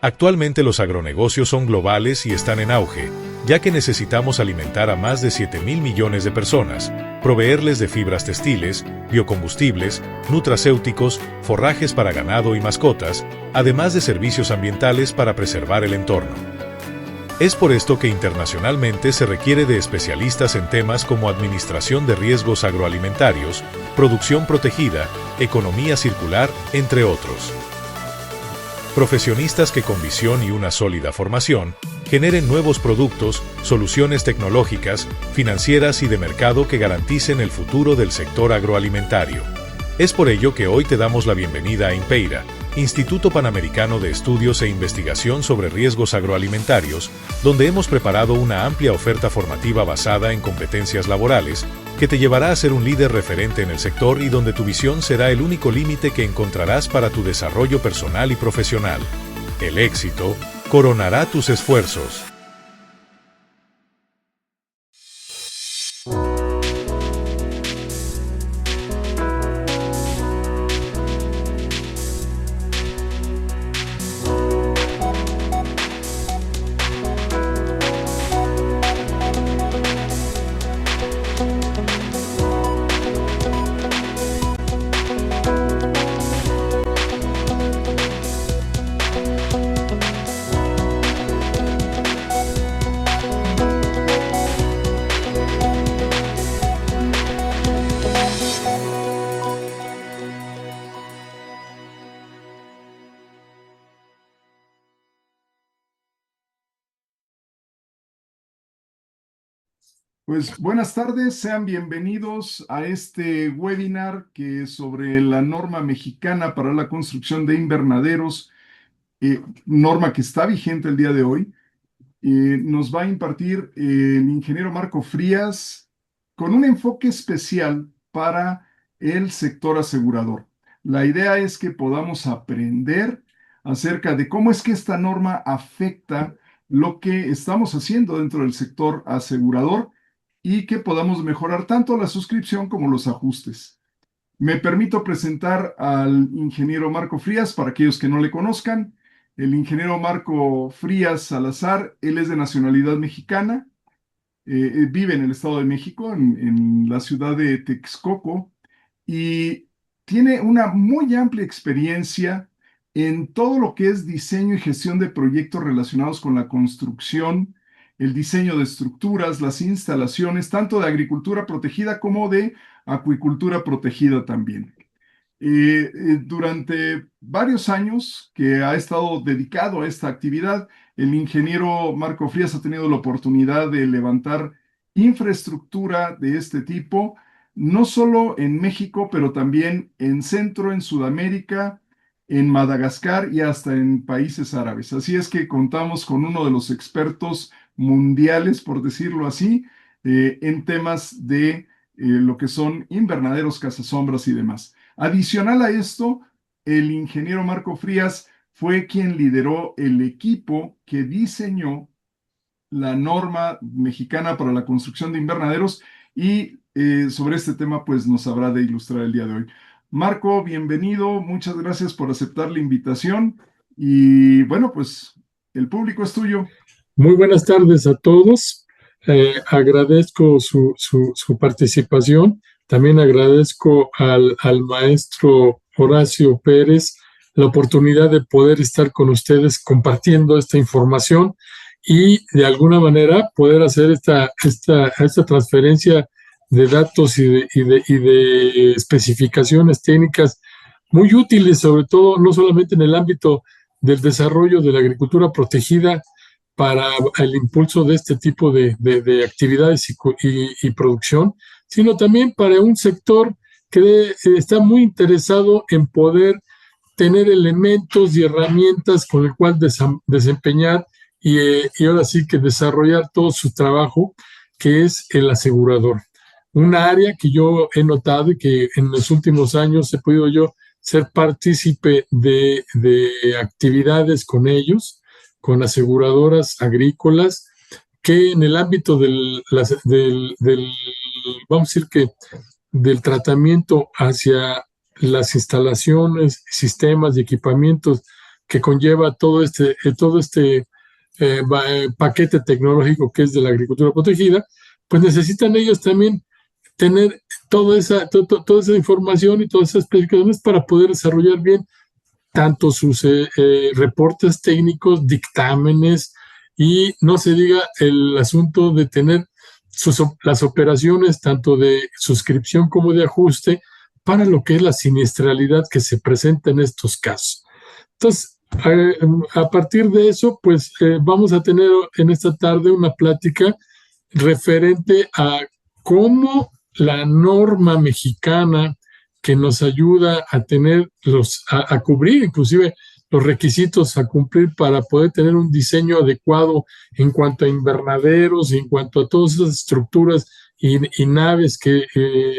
Actualmente los agronegocios son globales y están en auge, ya que necesitamos alimentar a más de 7.000 millones de personas, proveerles de fibras textiles, biocombustibles, nutracéuticos, forrajes para ganado y mascotas, además de servicios ambientales para preservar el entorno. Es por esto que internacionalmente se requiere de especialistas en temas como administración de riesgos agroalimentarios, producción protegida, economía circular, entre otros. Profesionistas que con visión y una sólida formación generen nuevos productos, soluciones tecnológicas, financieras y de mercado que garanticen el futuro del sector agroalimentario. Es por ello que hoy te damos la bienvenida a Impeira, Instituto Panamericano de Estudios e Investigación sobre Riesgos Agroalimentarios, donde hemos preparado una amplia oferta formativa basada en competencias laborales que te llevará a ser un líder referente en el sector y donde tu visión será el único límite que encontrarás para tu desarrollo personal y profesional. El éxito coronará tus esfuerzos. Pues buenas tardes, sean bienvenidos a este webinar que es sobre la norma mexicana para la construcción de invernaderos, norma que está vigente el día de hoy. Nos va a impartir el ingeniero Marco Frías con un enfoque especial para el sector asegurador. La idea es que podamos aprender acerca de cómo es que esta norma afecta lo que estamos haciendo dentro del sector asegurador y que podamos mejorar tanto la suscripción como los ajustes. Me permito presentar al ingeniero Marco Frías para aquellos que no le conozcan. El ingeniero Marco Frías Salazar, él es de nacionalidad mexicana, vive en el Estado de México, en la ciudad de Texcoco, y tiene una muy amplia experiencia en todo lo que es diseño y gestión de proyectos relacionados con la construcción, el diseño de estructuras, las instalaciones, tanto de agricultura protegida como de acuicultura protegida también. Durante varios años que ha estado dedicado a esta actividad, el ingeniero Marco Frías ha tenido la oportunidad de levantar infraestructura de este tipo, no solo en México, pero también en Centro, en Sudamérica, en Madagascar y hasta en países árabes. Así es que contamos con uno de los expertos mundiales, por decirlo así, en temas de lo que son invernaderos, cazasombras y demás. Adicional a esto, el ingeniero Marco Frías fue quien lideró el equipo que diseñó la norma mexicana para la construcción de invernaderos y sobre este tema pues nos habrá de ilustrar el día de hoy. Marco, bienvenido, muchas gracias por aceptar la invitación y bueno, pues el público es tuyo. Muy buenas tardes a todos. Agradezco su participación. También agradezco al maestro Horacio Pérez la oportunidad de poder estar con ustedes compartiendo esta información y de alguna manera poder hacer esta transferencia de datos y de especificaciones técnicas muy útiles, sobre todo no solamente en el ámbito del desarrollo de la agricultura protegida para el impulso de este tipo de actividades y producción, sino también para un sector que está muy interesado en poder tener elementos y herramientas con el cual desempeñar y ahora sí que desarrollar todo su trabajo, que es el asegurador. Una área que yo he notado y que en los últimos años he podido yo ser partícipe de actividades con ellos, con aseguradoras agrícolas, que en el ámbito vamos a decir que del tratamiento hacia las instalaciones, sistemas y equipamientos que conlleva todo este paquete tecnológico que es de la agricultura protegida, pues necesitan ellos también tener toda esa información y todas esas especificaciones para poder desarrollar bien tanto sus reportes técnicos, dictámenes, y no se diga el asunto de tener las operaciones tanto de suscripción como de ajuste para lo que es la siniestralidad que se presenta en estos casos. Entonces, a partir de eso, pues vamos a tener en esta tarde una plática referente a cómo la norma mexicana que nos ayuda a tener a cubrir inclusive los requisitos a cumplir para poder tener un diseño adecuado en cuanto a invernaderos, en cuanto a todas esas estructuras y naves que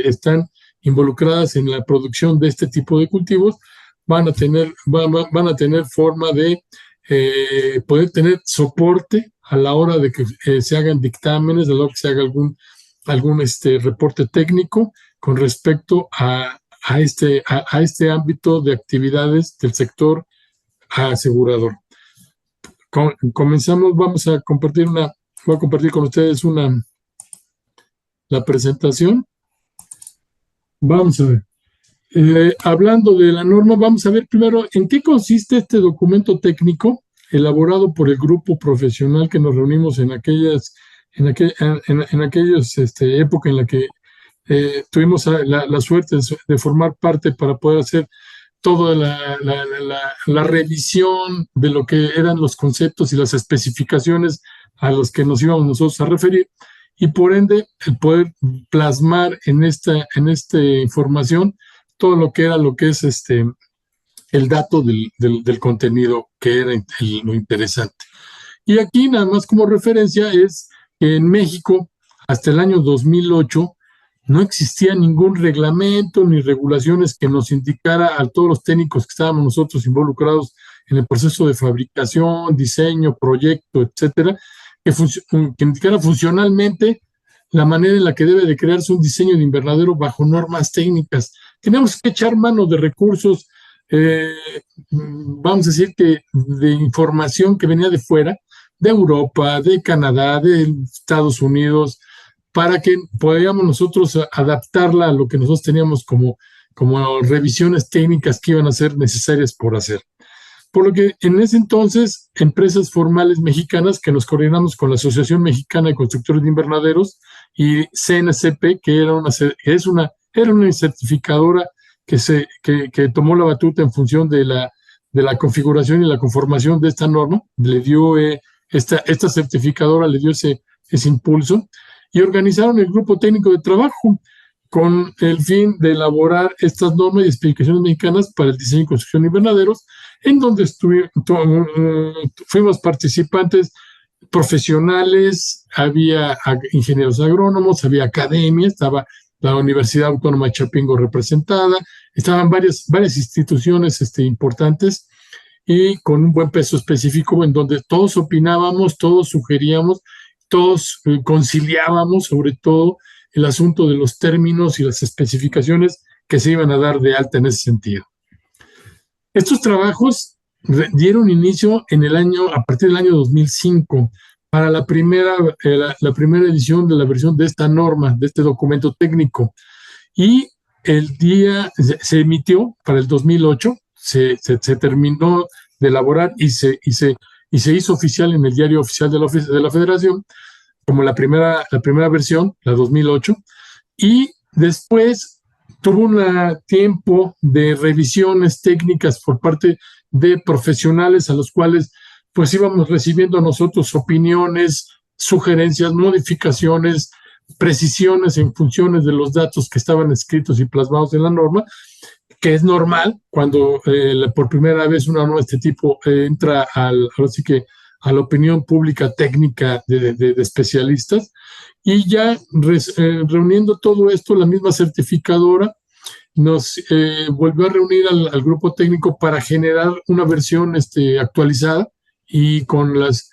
están involucradas en la producción de este tipo de cultivos, van a tener forma de poder tener soporte a la hora de que se hagan dictámenes, a la hora que se haga algún reporte técnico con respecto a este ámbito de actividades del sector asegurador. Comenzamos, voy a compartir con ustedes la presentación. Vamos a ver. Hablando de la norma, vamos a ver primero en qué consiste este documento técnico elaborado por el grupo profesional que nos reunimos en aquellos época en la que tuvimos la suerte de formar parte para poder hacer toda la revisión de lo que eran los conceptos y las especificaciones a los que nos íbamos nosotros a referir, y por ende el poder plasmar en esta información todo lo que es el dato del contenido, que era lo interesante. Y aquí nada más como referencia es que en México hasta el año 2008 no existía ningún reglamento ni regulaciones que nos indicara a todos los técnicos que estábamos nosotros involucrados en el proceso de fabricación, diseño, proyecto, etcétera, que indicara funcionalmente la manera en la que debe de crearse un diseño de invernadero bajo normas técnicas. Teníamos que echar mano de recursos, vamos a decir que de información que venía de fuera, de Europa, de Canadá, de Estados Unidos, para que podamos nosotros adaptarla a lo que nosotros teníamos como revisiones técnicas que iban a ser necesarias por hacer. Por lo que en ese entonces, empresas formales mexicanas que nos coordinamos con la Asociación Mexicana de Constructores de Invernaderos y CNCP, que era una certificadora que tomó la batuta en función de la configuración y la conformación de esta norma, le dio esta certificadora le dio ese impulso, y organizaron el grupo técnico de trabajo con el fin de elaborar estas normas y especificaciones mexicanas para el diseño y construcción de invernaderos, en donde fuimos participantes profesionales, había ingenieros agrónomos, había academia, estaba la Universidad Autónoma de Chapingo representada, estaban varias instituciones importantes y con un buen peso específico en donde todos opinábamos, todos sugeríamos, todos conciliábamos sobre todo el asunto de los términos y las especificaciones que se iban a dar de alta en ese sentido. Estos trabajos dieron inicio a partir del año 2005 para la primera edición de la versión de esta norma, de este documento técnico, y se emitió para el 2008, se terminó de elaborar y se hizo oficial en el Diario Oficial de la Federación como la primera versión, la 2008, y después tuvo un tiempo de revisiones técnicas por parte de profesionales a los cuales pues íbamos recibiendo nosotros opiniones, sugerencias, modificaciones, precisiones en funciones de los datos que estaban escritos y plasmados en la norma, que es normal cuando por primera vez una norma de este tipo entra a la opinión pública técnica de especialistas, y ya reuniendo todo esto, la misma certificadora nos volvió a reunir al grupo técnico para generar una versión actualizada y con las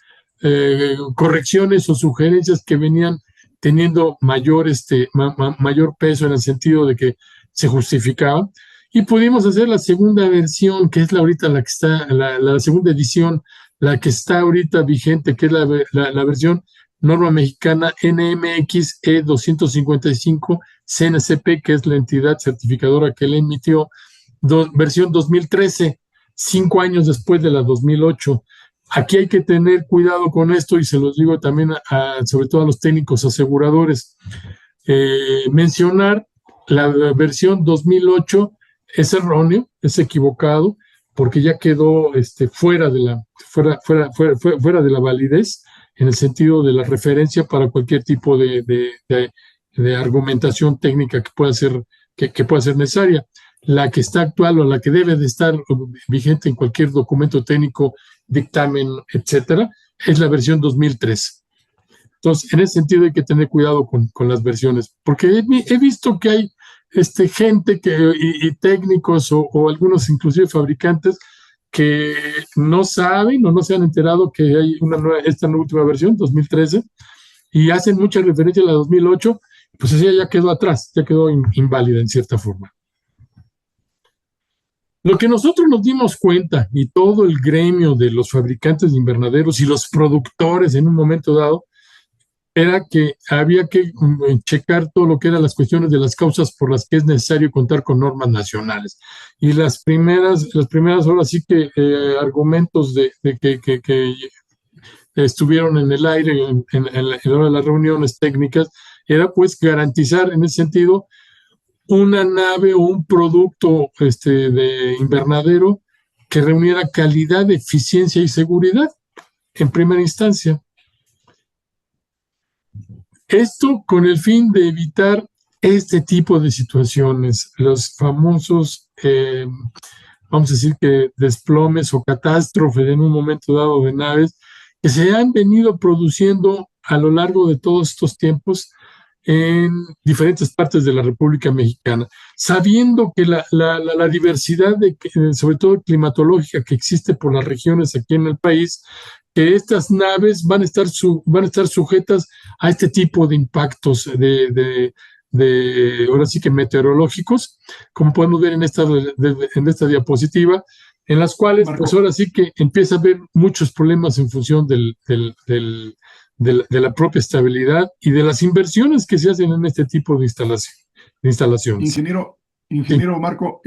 correcciones o sugerencias que venían teniendo mayor peso en el sentido de que se justificaba. y pudimos hacer la segunda versión, que es ahorita la que está, la segunda edición, la que está ahorita vigente, que es la versión norma mexicana NMX E255 CNCP, que es la entidad certificadora que le emitió, versión 2013, 5 años después de la 2008. Aquí hay que tener cuidado con esto y se los digo también sobre todo a los técnicos aseguradores. Mencionar la versión 2008 es erróneo, es equivocado, porque ya quedó fuera de la validez en el sentido de la referencia para cualquier tipo de argumentación técnica que pueda ser necesaria. La que está actual o la que debe de estar vigente en cualquier documento técnico, dictamen, etcétera, es la versión 2003. Entonces, en ese sentido hay que tener cuidado con las versiones, porque he visto que hay gente y técnicos o algunos inclusive fabricantes que no saben o no se han enterado que hay esta última versión, 2013, y hacen mucha referencia a la 2008, pues así ya quedó atrás, ya quedó inválida en cierta forma. Lo que nosotros nos dimos cuenta, y todo el gremio de los fabricantes de invernaderos y los productores en un momento dado, era que había que checar todo lo que eran las cuestiones de las causas por las que es necesario contar con normas nacionales. Y las primeras horas sí que argumentos de que estuvieron en el aire en hora de las reuniones técnicas, era pues garantizar en ese sentido una nave o un producto de invernadero que reuniera calidad, eficiencia y seguridad en primera instancia. Esto con el fin de evitar este tipo de situaciones, los famosos, vamos a decir que desplomes o catástrofes en un momento dado de naves que se han venido produciendo a lo largo de todos estos tiempos en diferentes partes de la República Mexicana, sabiendo que la diversidad, sobre todo climatológica, que existe por las regiones aquí en el país, que estas naves van a estar sujetas a este tipo de impactos ahora sí que meteorológicos, como podemos ver en esta diapositiva, en las cuales Marco, pues ahora sí que empieza a haber muchos problemas en función de la propia estabilidad y de las inversiones que se hacen en este tipo de instalaciones. Ingeniero Marco,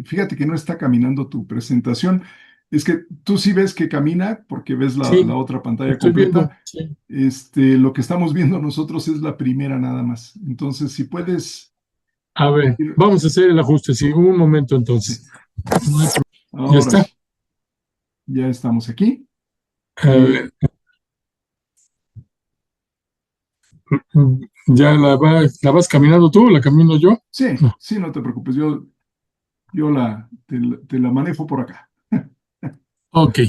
fíjate que no está caminando tu presentación. Es que tú sí ves que camina porque ves la otra pantalla completa. Viendo, sí. Lo que estamos viendo nosotros es la primera nada más. Entonces, si puedes... A ver, vamos a hacer el ajuste. Sí, un momento entonces. Sí. Ya está. Ya estamos aquí. ¿Ya la vas caminando tú o la camino yo? Sí, sí, no te preocupes. Yo te la manejo por acá. Ok.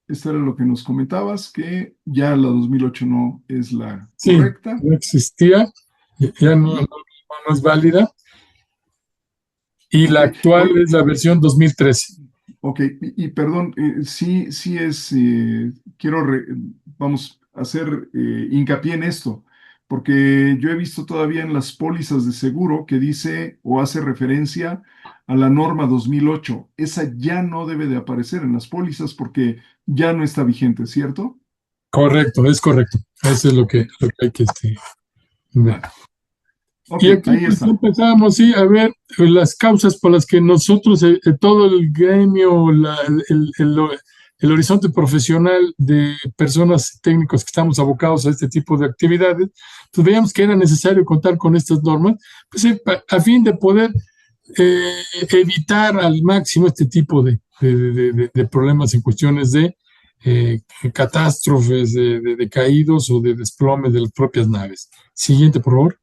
Esto era lo que nos comentabas, que ya la 2008 no es la correcta. No existía, ya no es válida. Y la actual es la versión 2013. Ok, y perdón, sí es, vamos a hacer hincapié en esto, porque yo he visto todavía en las pólizas de seguro que dice o hace referencia a la norma 2008. Esa ya no debe de aparecer en las pólizas porque ya no está vigente, ¿cierto? Correcto, es correcto. Eso es lo que hay que ver. Okay, y aquí pues, empezamos a ver las causas por las que nosotros, todo el gremio, el horizonte profesional de personas técnicos que estamos abocados a este tipo de actividades, pues veíamos que era necesario contar con estas normas, pues a fin de poder evitar al máximo este tipo de problemas en cuestiones de catástrofes, de caídos o de desplome de las propias naves. Siguiente, por favor.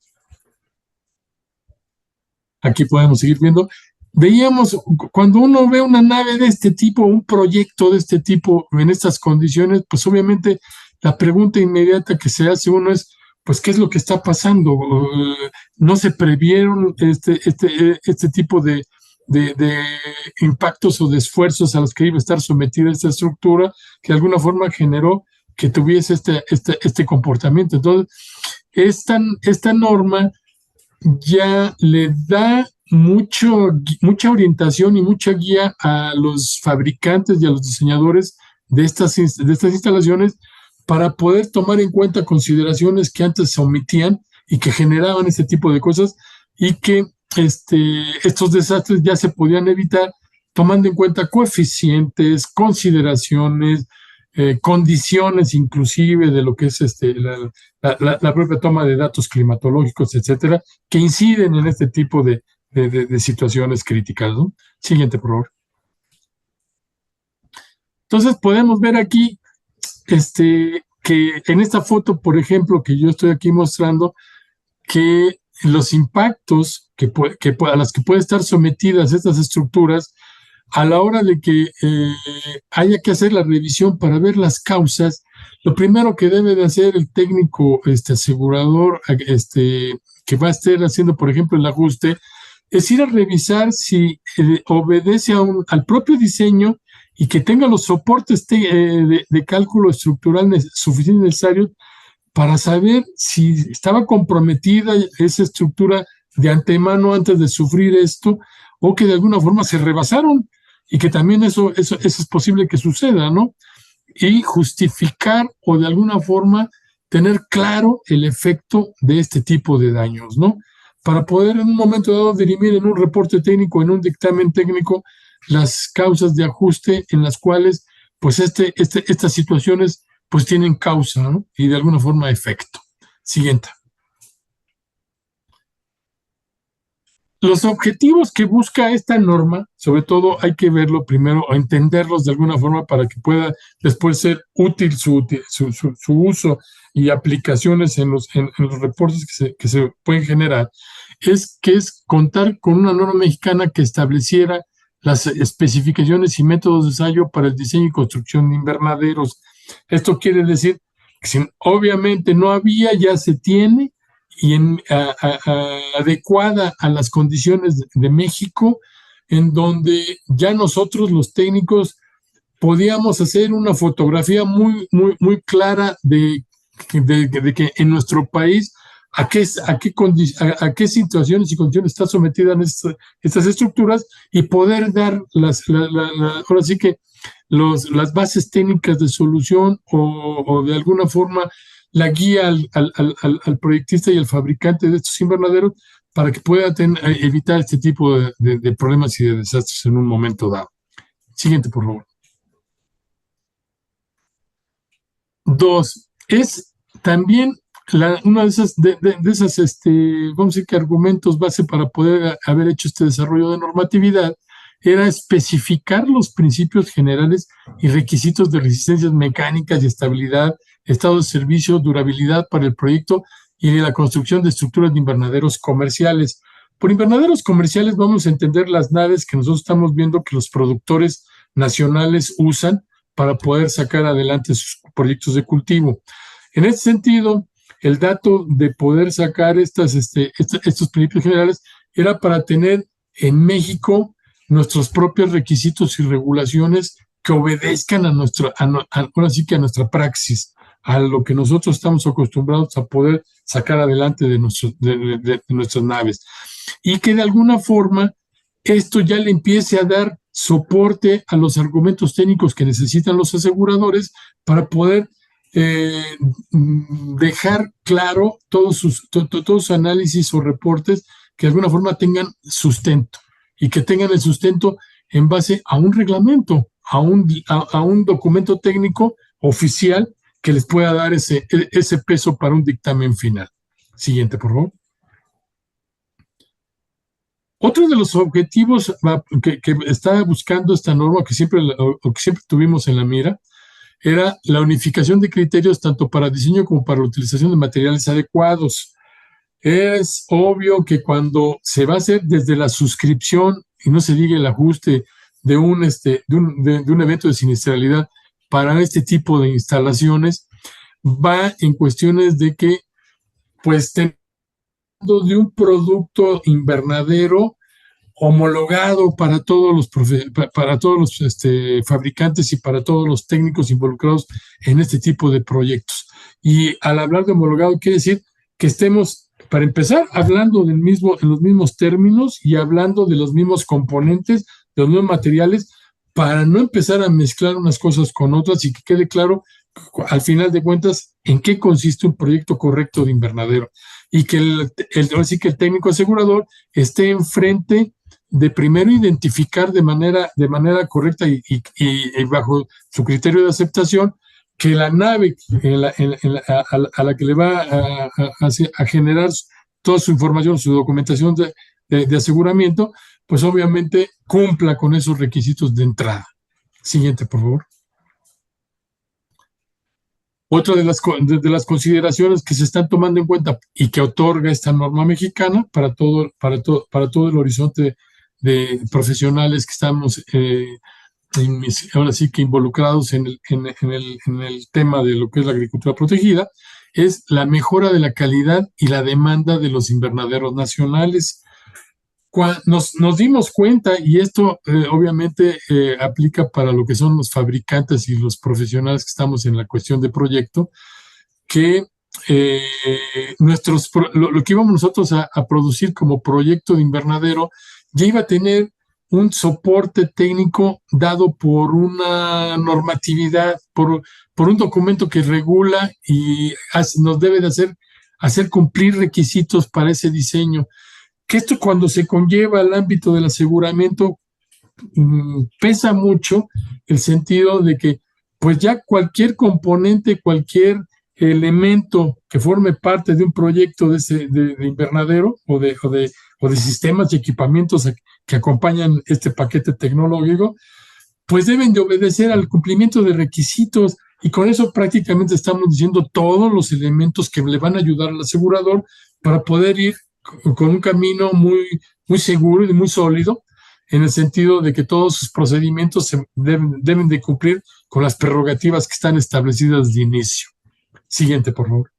Aquí podemos seguir viendo. Veíamos, cuando uno ve una nave de este tipo, un proyecto de este tipo, en estas condiciones, pues obviamente la pregunta inmediata que se hace uno es, pues, ¿qué es lo que está pasando? ¿No se previeron este tipo de impactos o de esfuerzos a los que iba a estar sometida esta estructura, que de alguna forma generó que tuviese este comportamiento. Entonces, esta norma ya le da mucha orientación y mucha guía a los fabricantes y a los diseñadores de estas instalaciones para poder tomar en cuenta consideraciones que antes se omitían y que generaban este tipo de cosas, y que estos desastres ya se podían evitar tomando en cuenta coeficientes, consideraciones, condiciones inclusive de lo que es la propia toma de datos climatológicos, etcétera, que inciden en este tipo de situaciones críticas, ¿no? Siguiente, por favor. Entonces podemos ver aquí que en esta foto, por ejemplo, que yo estoy aquí mostrando, que los impactos a las que pueden estar sometidas estas estructuras a la hora de que haya que hacer la revisión para ver las causas, lo primero que debe de hacer el técnico asegurador que va a estar haciendo, por ejemplo, el ajuste, es ir a revisar si obedece al propio diseño y que tenga los soportes de cálculo estructural suficientes necesarios para saber si estaba comprometida esa estructura de antemano antes de sufrir esto, o que de alguna forma se rebasaron, y que también eso es posible que suceda, ¿no? Y justificar o de alguna forma tener claro el efecto de este tipo de daños, ¿no? Para poder en un momento dado dirimir en un reporte técnico, en un dictamen técnico, las causas de ajuste en las cuales pues estas situaciones pues tienen causa, ¿no? Y de alguna forma efecto. Siguiente. Los objetivos que busca esta norma, sobre todo hay que verlo primero o entenderlos de alguna forma para que pueda después ser útil su uso y aplicaciones en los reportes que se pueden generar, es contar con una norma mexicana que estableciera las especificaciones y métodos de ensayo para el diseño y construcción de invernaderos. Esto quiere decir que si obviamente no había, ya se tiene, y adecuada a las condiciones de México, en donde ya nosotros los técnicos podíamos hacer una fotografía muy, muy, muy clara de que en nuestro país a qué situaciones y condiciones están sometidas estas estructuras, y poder dar ahora sí que las bases técnicas de solución o de alguna forma la guía al proyectista y al fabricante de estos invernaderos para que pueda evitar este tipo de problemas y de desastres en un momento dado. Siguiente, por favor. 2. Es también una de esas, vamos a decir que argumentos base para poder haber hecho este desarrollo de normatividad, era especificar los principios generales y requisitos de resistencias mecánicas y estabilidad, estado de servicio, durabilidad para el proyecto y de la construcción de estructuras de invernaderos comerciales. Por invernaderos comerciales vamos a entender las naves que nosotros estamos viendo que los productores nacionales usan para poder sacar adelante sus proyectos de cultivo. En este sentido, el dato de poder sacar estos principios generales era para tener en México nuestros propios requisitos y regulaciones que obedezcan a nuestra praxis, a lo que nosotros estamos acostumbrados a poder sacar adelante de nuestras naves. Y que de alguna forma esto ya le empiece a dar soporte a los argumentos técnicos que necesitan los aseguradores para poder dejar claro todos sus análisis o reportes que de alguna forma tengan sustento, y que tengan el sustento en base a un reglamento, a un documento técnico oficial que les pueda dar ese peso para un dictamen final. Siguiente, por favor. Otro de los objetivos que estaba buscando esta norma, que siempre tuvimos en la mira, era la unificación de criterios tanto para diseño como para la utilización de materiales adecuados. Es obvio que cuando se va a hacer desde la suscripción, y no se diga el ajuste de un evento de siniestralidad para este tipo de instalaciones, va en cuestiones de que, pues, de un producto invernadero homologado para todos los fabricantes y para todos los técnicos involucrados en este tipo de proyectos. Y al hablar de homologado quiere decir que estemos, para empezar, hablando en los mismos términos y hablando de los mismos componentes, de los mismos materiales, para no empezar a mezclar unas cosas con otras y que quede claro, al final de cuentas, en qué consiste un proyecto correcto de invernadero. Y que así que el técnico asegurador esté enfrente de primero identificar de manera correcta y bajo su criterio de aceptación que la nave a la que le va a generar toda su información, su documentación de aseguramiento, pues obviamente cumpla con esos requisitos de entrada. Siguiente, por favor. Otra de las consideraciones que se están tomando en cuenta y que otorga esta norma mexicana para todo el horizonte de profesionales que estamos ahora sí que involucrados en el tema de lo que es la agricultura protegida, es la mejora de la calidad y la demanda de los invernaderos nacionales. Nos dimos cuenta, y esto obviamente aplica para lo que son los fabricantes y los profesionales que estamos en la cuestión de proyecto, que lo que íbamos nosotros a producir como proyecto de invernadero ya iba a tener un soporte técnico dado por una normatividad, por un documento que regula y nos debe de hacer cumplir requisitos para ese diseño. Que esto, cuando se conlleva al ámbito del aseguramiento, pesa mucho el sentido de que pues ya cualquier componente, cualquier elemento que forme parte de un proyecto de invernadero o de sistemas y equipamientos que acompañan este paquete tecnológico, pues deben de obedecer al cumplimiento de requisitos, y con eso prácticamente estamos diciendo todos los elementos que le van a ayudar al asegurador para poder ir con un camino muy, muy seguro y muy sólido, en el sentido de que todos sus procedimientos deben de cumplir con las prerrogativas que están establecidas de inicio. Siguiente, por favor.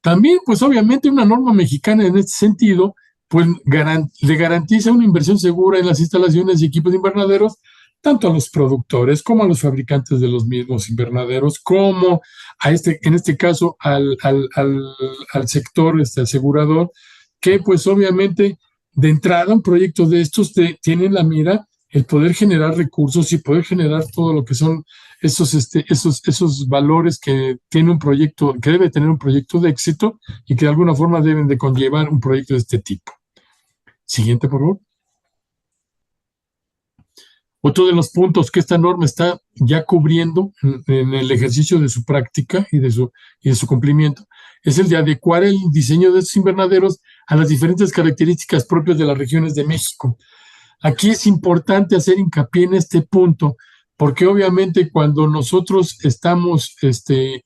También, pues obviamente una norma mexicana en este sentido, pues le garantiza una inversión segura en las instalaciones y equipos de invernaderos, tanto a los productores como a los fabricantes de los mismos invernaderos, como en este caso al sector asegurador, que pues obviamente de entrada un proyecto de estos tiene en la mira el poder generar recursos y poder generar todo lo que son esos valores que tiene un proyecto, que debe tener un proyecto de éxito y que de alguna forma deben de conllevar un proyecto de este tipo. Siguiente, por favor. Otro de los puntos que esta norma está ya cubriendo en el ejercicio de su práctica y de su cumplimiento es el de adecuar el diseño de estos invernaderos a las diferentes características propias de las regiones de México. Aquí es importante hacer hincapié en este punto, porque obviamente cuando nosotros estamos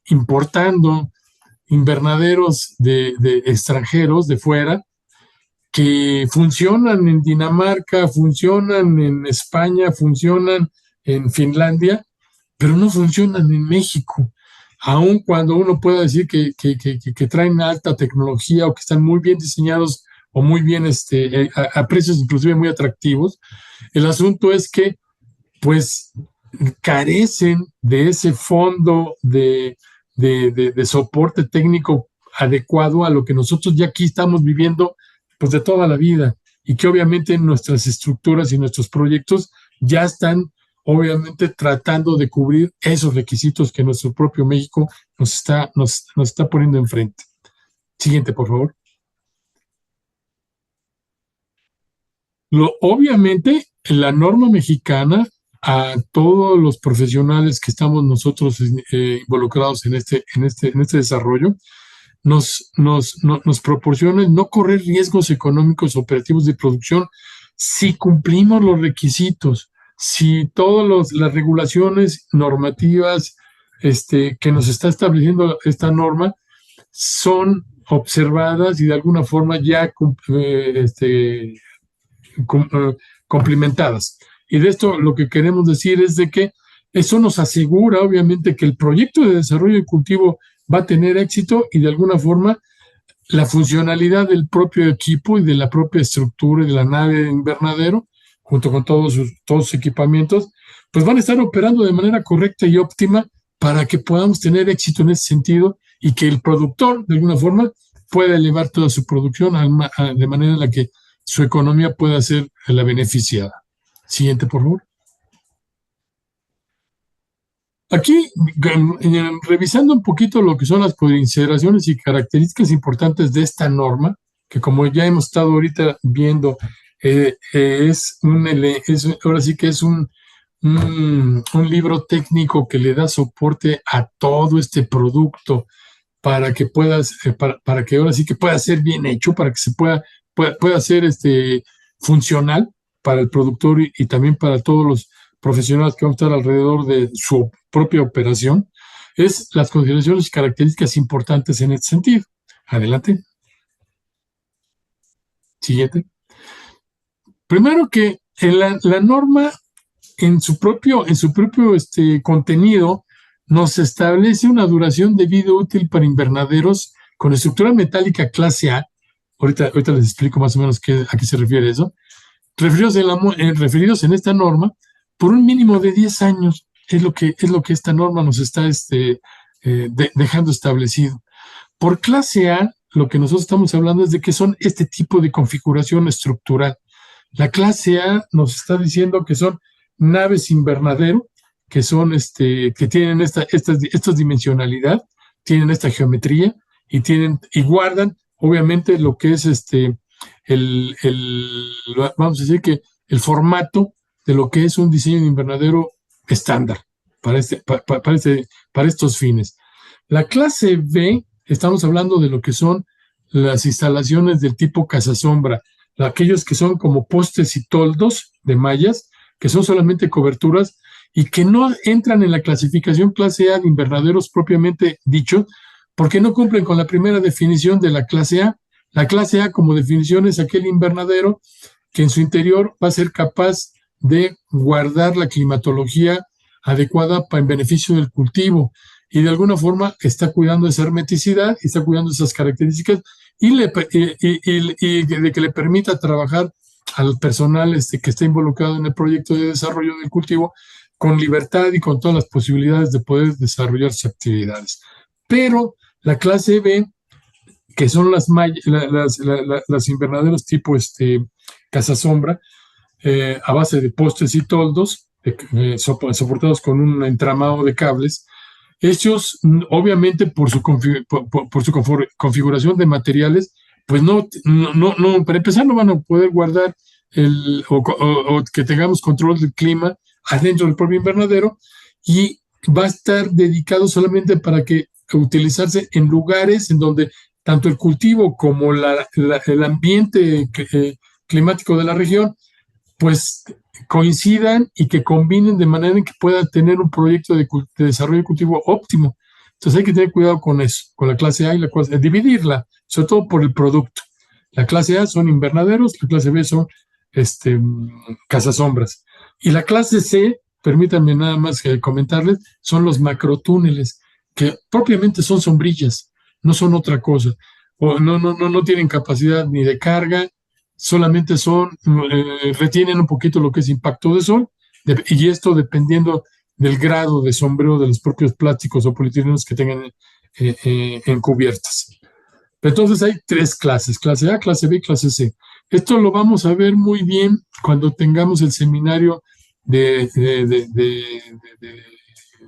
importando invernaderos de extranjeros, de fuera, que funcionan en Dinamarca, funcionan en España, funcionan en Finlandia, pero no funcionan en México. Aun cuando uno pueda decir que traen alta tecnología o que están muy bien diseñados o muy bien a precios inclusive muy atractivos, el asunto es que pues carecen de ese fondo de soporte técnico adecuado a lo que nosotros ya aquí estamos viviendo pues de toda la vida, y que obviamente nuestras estructuras y nuestros proyectos ya están obviamente tratando de cubrir esos requisitos que nuestro propio México nos está poniendo enfrente. Siguiente, por favor. Obviamente, la norma mexicana, a todos los profesionales que estamos nosotros involucrados en este desarrollo, nos proporciona el no correr riesgos económicos operativos de producción si cumplimos los requisitos, si todas las regulaciones normativas que nos está estableciendo esta norma son observadas y de alguna forma ya complementadas. Y de esto lo que queremos decir es de que eso nos asegura obviamente que el proyecto de desarrollo y cultivo va a tener éxito y de alguna forma la funcionalidad del propio equipo y de la propia estructura de la nave de invernadero, junto con todos sus equipamientos, pues van a estar operando de manera correcta y óptima para que podamos tener éxito en ese sentido y que el productor, de alguna forma, pueda elevar toda su producción de manera en la que su economía pueda ser la beneficiada. Siguiente, por favor. Aquí, revisando un poquito lo que son las consideraciones y características importantes de esta norma, que como ya hemos estado ahorita viendo, ahora sí que es un libro técnico que le da soporte a todo este producto para que para que ahora sí que pueda ser bien hecho, para que se pueda ser funcional para el productor y también para todos los profesionales que van a estar alrededor de su propia operación, es las consideraciones y características importantes en este sentido. Adelante. Siguiente. Primero que la norma en su propio contenido nos establece una duración de vida útil para invernaderos con estructura metálica clase A. Ahorita les explico más o menos a qué se refiere eso. Referidos en esta norma por un mínimo de 10 años, es lo que esta norma nos está dejando establecido. Por clase A, lo que nosotros estamos hablando es de que son este tipo de configuración estructural. La clase A nos está diciendo que son naves invernadero, que son que tienen esta dimensionalidad, tienen esta geometría y guardan, obviamente, lo que es vamos a decir que el formato de lo que es un diseño de invernadero estándar para estos fines. La clase B, estamos hablando de lo que son las instalaciones del tipo cazasombra, aquellos que son como postes y toldos de mallas, que son solamente coberturas y que no entran en la clasificación clase A de invernaderos propiamente dicho, porque no cumplen con la primera definición de la clase A. La clase A como definición es aquel invernadero que en su interior va a ser capaz de guardar la climatología adecuada en beneficio del cultivo y de alguna forma está cuidando esa hermeticidad, está cuidando esas características y de que le permita trabajar al personal que está involucrado en el proyecto de desarrollo del cultivo con libertad y con todas las posibilidades de poder desarrollar sus actividades. Pero la clase B, que son las invernaderos tipo cazasombra, a base de postes y toldos, soportados con un entramado de cables. Ellos, obviamente, por su configuración de materiales, pues no, para empezar, no van a poder guardar o que tengamos control del clima adentro del propio invernadero y va a estar dedicado solamente para utilizarse en lugares en donde tanto el cultivo como el ambiente climático de la región pues coincidan y que combinen de manera en que pueda tener un proyecto de desarrollo de cultivo óptimo. Entonces hay que tener cuidado con eso, con la clase A y la clase B, dividirla, sobre todo por el producto. La clase A son invernaderos, la clase B son cazasombras. Y la clase C, permítanme nada más comentarles, son los macrotúneles, que propiamente son sombrillas, no son otra cosa. O no tienen capacidad ni de carga, solamente retienen un poquito lo que es impacto de sol, y esto dependiendo del grado de sombreo de los propios plásticos o polietilenos que tengan en cubiertas. Entonces hay 3 clases, clase A, clase B y clase C. Esto lo vamos a ver muy bien cuando tengamos el seminario de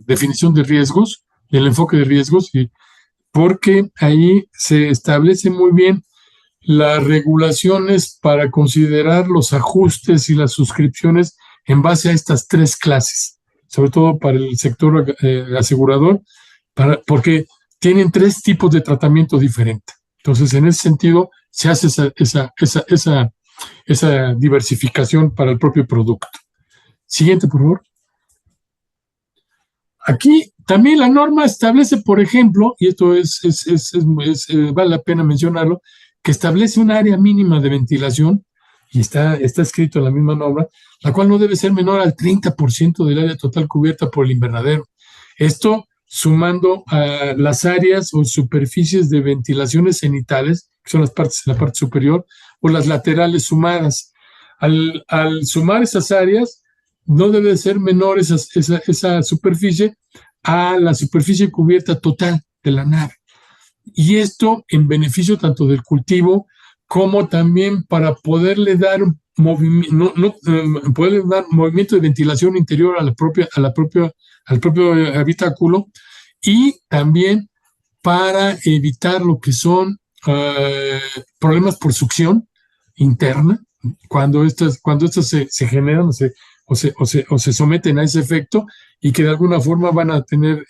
definición de riesgos, el enfoque de riesgos, porque ahí se establece muy bien las regulaciones para considerar los ajustes y las suscripciones en base a estas 3 clases, sobre todo para el sector asegurador, porque tienen 3 tipos de tratamiento diferente. Entonces, en ese sentido, se hace esa diversificación para el propio producto. Siguiente, por favor. Aquí también la norma establece, por ejemplo, y esto vale la pena mencionarlo, que establece un área mínima de ventilación, y está escrito en la misma norma, la cual no debe ser menor al 30% del área total cubierta por el invernadero. Esto sumando a las áreas o superficies de ventilaciones cenitales, que son las partes en la parte superior, o las laterales sumadas. Al sumar esas áreas, no debe ser menor esa superficie a la superficie cubierta total de la nave. Y esto en beneficio tanto del cultivo como también para poderle dar poderle dar movimiento de ventilación interior al propio habitáculo, y también para evitar lo que son problemas por succión interna cuando estas se generan o se someten a ese efecto, y que de alguna forma van a tener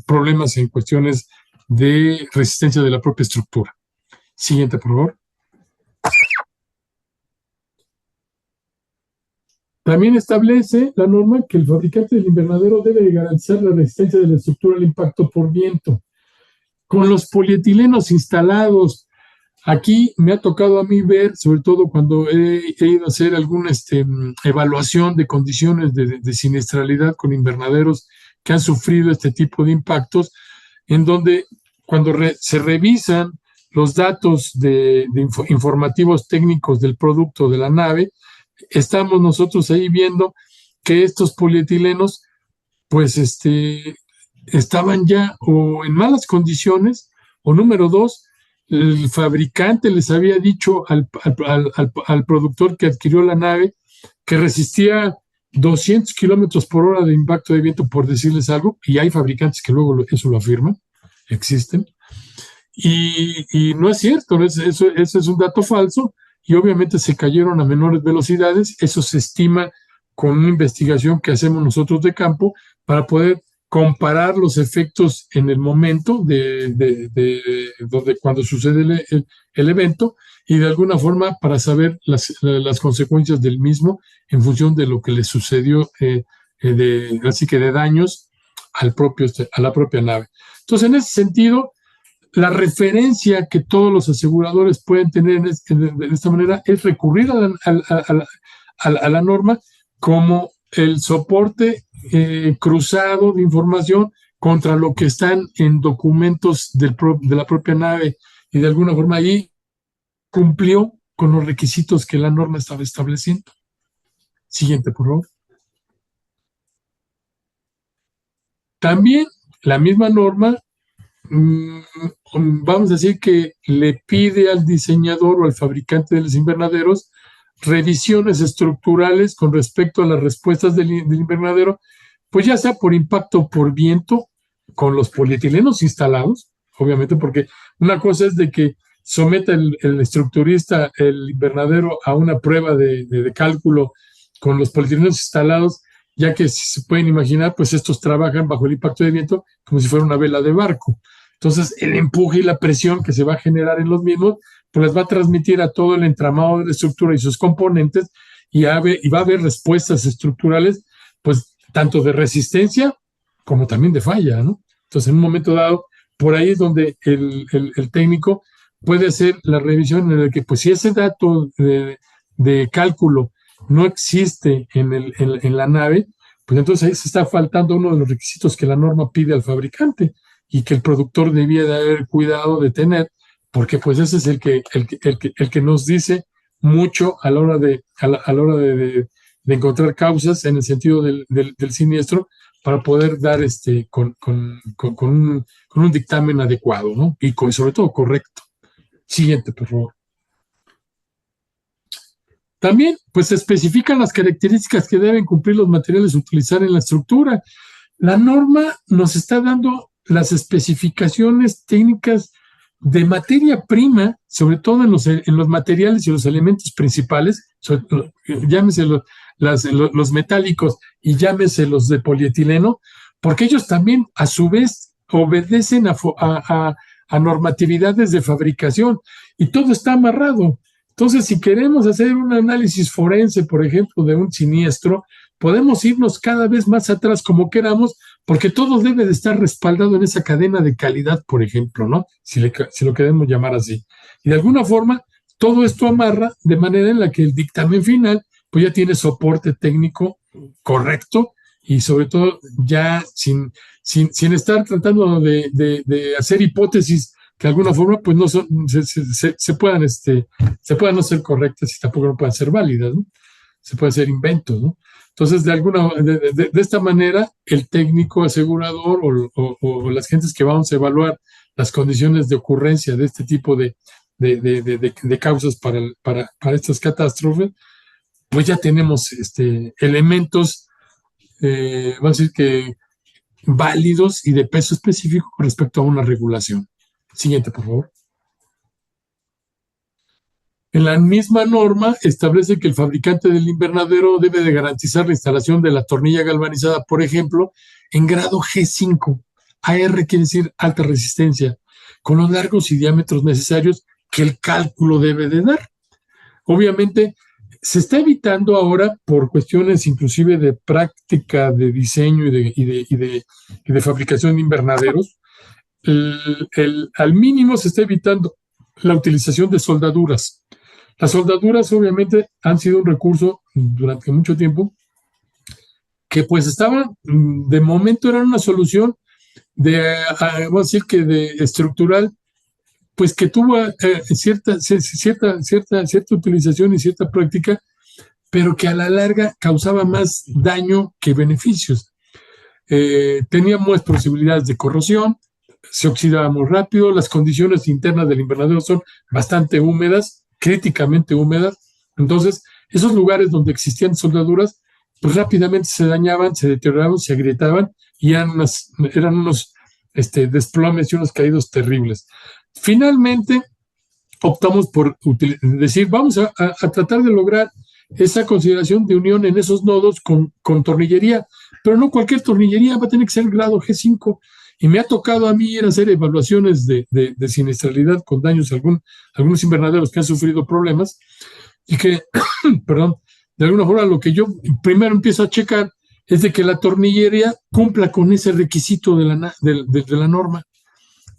problemas en cuestiones de resistencia de la propia estructura. Siguiente, por favor. También establece la norma que el fabricante del invernadero debe garantizar la resistencia de la estructura al impacto por viento. Con los polietilenos instalados, aquí me ha tocado a mí ver, sobre todo cuando he ido a hacer alguna evaluación de condiciones de siniestralidad con invernaderos que han sufrido este tipo de impactos, en donde cuando se revisan los datos informativos técnicos del producto de la nave, estamos nosotros ahí viendo que estos polietilenos pues estaban ya o en malas condiciones, o número dos, el fabricante les había dicho al productor que adquirió la nave que resistía 200 kilómetros por hora de impacto de viento, por decirles algo, y hay fabricantes que luego eso lo afirman, existen, y no es cierto, eso es un dato falso, y obviamente se cayeron a menores velocidades. Eso se estima con una investigación que hacemos nosotros de campo para poder comparar los efectos en el momento cuando sucede el evento, y de alguna forma para saber las consecuencias del mismo en función de lo que le sucedió, así que de daños a la propia nave. Entonces, en ese sentido, la referencia que todos los aseguradores pueden tener de esta manera es recurrir a la norma como el soporte cruzado de información contra lo que están en documentos de la propia nave, y de alguna forma ahí cumplió con los requisitos que la norma estaba estableciendo. Siguiente, por favor. También la misma norma, vamos a decir que le pide al diseñador o al fabricante de los invernaderos revisiones estructurales con respecto a las respuestas del invernadero, pues ya sea por impacto o por viento, con los polietilenos instalados, obviamente, porque una cosa es de que someta el estructurista el invernadero a una prueba de cálculo con los polietilenos instalados, ya que, si se pueden imaginar, pues estos trabajan bajo el impacto de viento como si fuera una vela de barco. Entonces, el empuje y la presión que se va a generar en los mismos, pues les va a transmitir a todo el entramado de la estructura y sus componentes, y va a haber respuestas estructurales, pues, tanto de resistencia como también de falla, ¿no? Entonces, en un momento dado, por ahí es donde el técnico puede hacer la revisión en el que, pues, si ese dato de cálculo no existe en la nave, pues entonces ahí se está faltando uno de los requisitos que la norma pide al fabricante y que el productor debía de haber cuidado de tener, porque pues ese es el que nos dice mucho a la hora de encontrar causas en el sentido del siniestro, para poder dar con un dictamen adecuado, ¿no? Y sobre todo correcto. Siguiente, por favor. También, pues, se especifican las características que deben cumplir los materiales a utilizar en la estructura. La norma nos está dando las especificaciones técnicas de materia prima, sobre todo en los materiales y los elementos principales, llámese los metálicos y llámese los de polietileno, porque ellos también, a su vez, obedecen a normatividades de fabricación, y todo está amarrado. Entonces, si queremos hacer un análisis forense, por ejemplo, de un siniestro, podemos irnos cada vez más atrás como queramos, porque todo debe de estar respaldado en esa cadena de calidad, por ejemplo, ¿no? Si lo queremos llamar así. Y de alguna forma, todo esto amarra de manera en la que el dictamen final, pues, ya tiene soporte técnico correcto, y sobre todo ya sin estar tratando de hacer hipótesis que de alguna forma pues no son, se puedan no ser correctas y tampoco no puedan ser válidas, ¿no? Se pueden ser inventos, ¿no? Entonces, de esta manera, el técnico asegurador o las gentes que vamos a evaluar las condiciones de ocurrencia de este tipo de causas para estas catástrofes, pues ya tenemos elementos, vamos a decir que válidos y de peso específico con respecto a una regulación. Siguiente, por favor. En la misma norma establece que el fabricante del invernadero debe de garantizar la instalación de la tornilla galvanizada, por ejemplo, en grado G5. AR quiere decir alta resistencia, con los largos y diámetros necesarios que el cálculo debe de dar. Obviamente, se está evitando ahora, por cuestiones inclusive de práctica de diseño y de fabricación de invernaderos, al mínimo se está evitando la utilización de soldaduras. Las soldaduras obviamente han sido un recurso durante mucho tiempo que pues estaban, de momento eran una solución vamos a decir que de estructural, pues que tuvo cierta utilización y cierta práctica, pero que a la larga causaba más daño que beneficios. Tenía más posibilidades de corrosión, se oxidaba muy rápido, las condiciones internas del invernadero son bastante húmedas, críticamente húmedas, entonces esos lugares donde existían soldaduras, pues rápidamente se dañaban, se deterioraban, se agrietaban y eran unos desplomes y unos caídos terribles. Finalmente, optamos por decir, vamos a tratar de lograr esa consideración de unión en esos nodos con tornillería, pero no cualquier tornillería, va a tener que ser el grado G5. Y me ha tocado a mí ir a hacer evaluaciones de siniestralidad con daños a algunos invernaderos que han sufrido problemas y que, perdón, de alguna forma lo que yo primero empiezo a checar es de que la tornillería cumpla con ese requisito de la norma,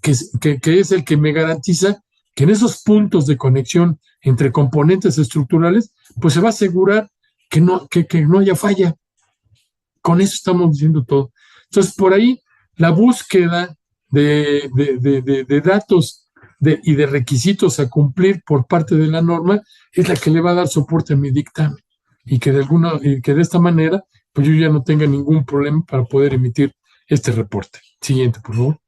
que es el que me garantiza que en esos puntos de conexión entre componentes estructurales, pues se va a asegurar que no haya falla. Con eso estamos diciendo todo. Entonces, por ahí, la búsqueda de datos y de requisitos a cumplir por parte de la norma es la que le va a dar soporte a mi dictamen y que de esta manera pues yo ya no tenga ningún problema para poder emitir este reporte. Siguiente, por favor.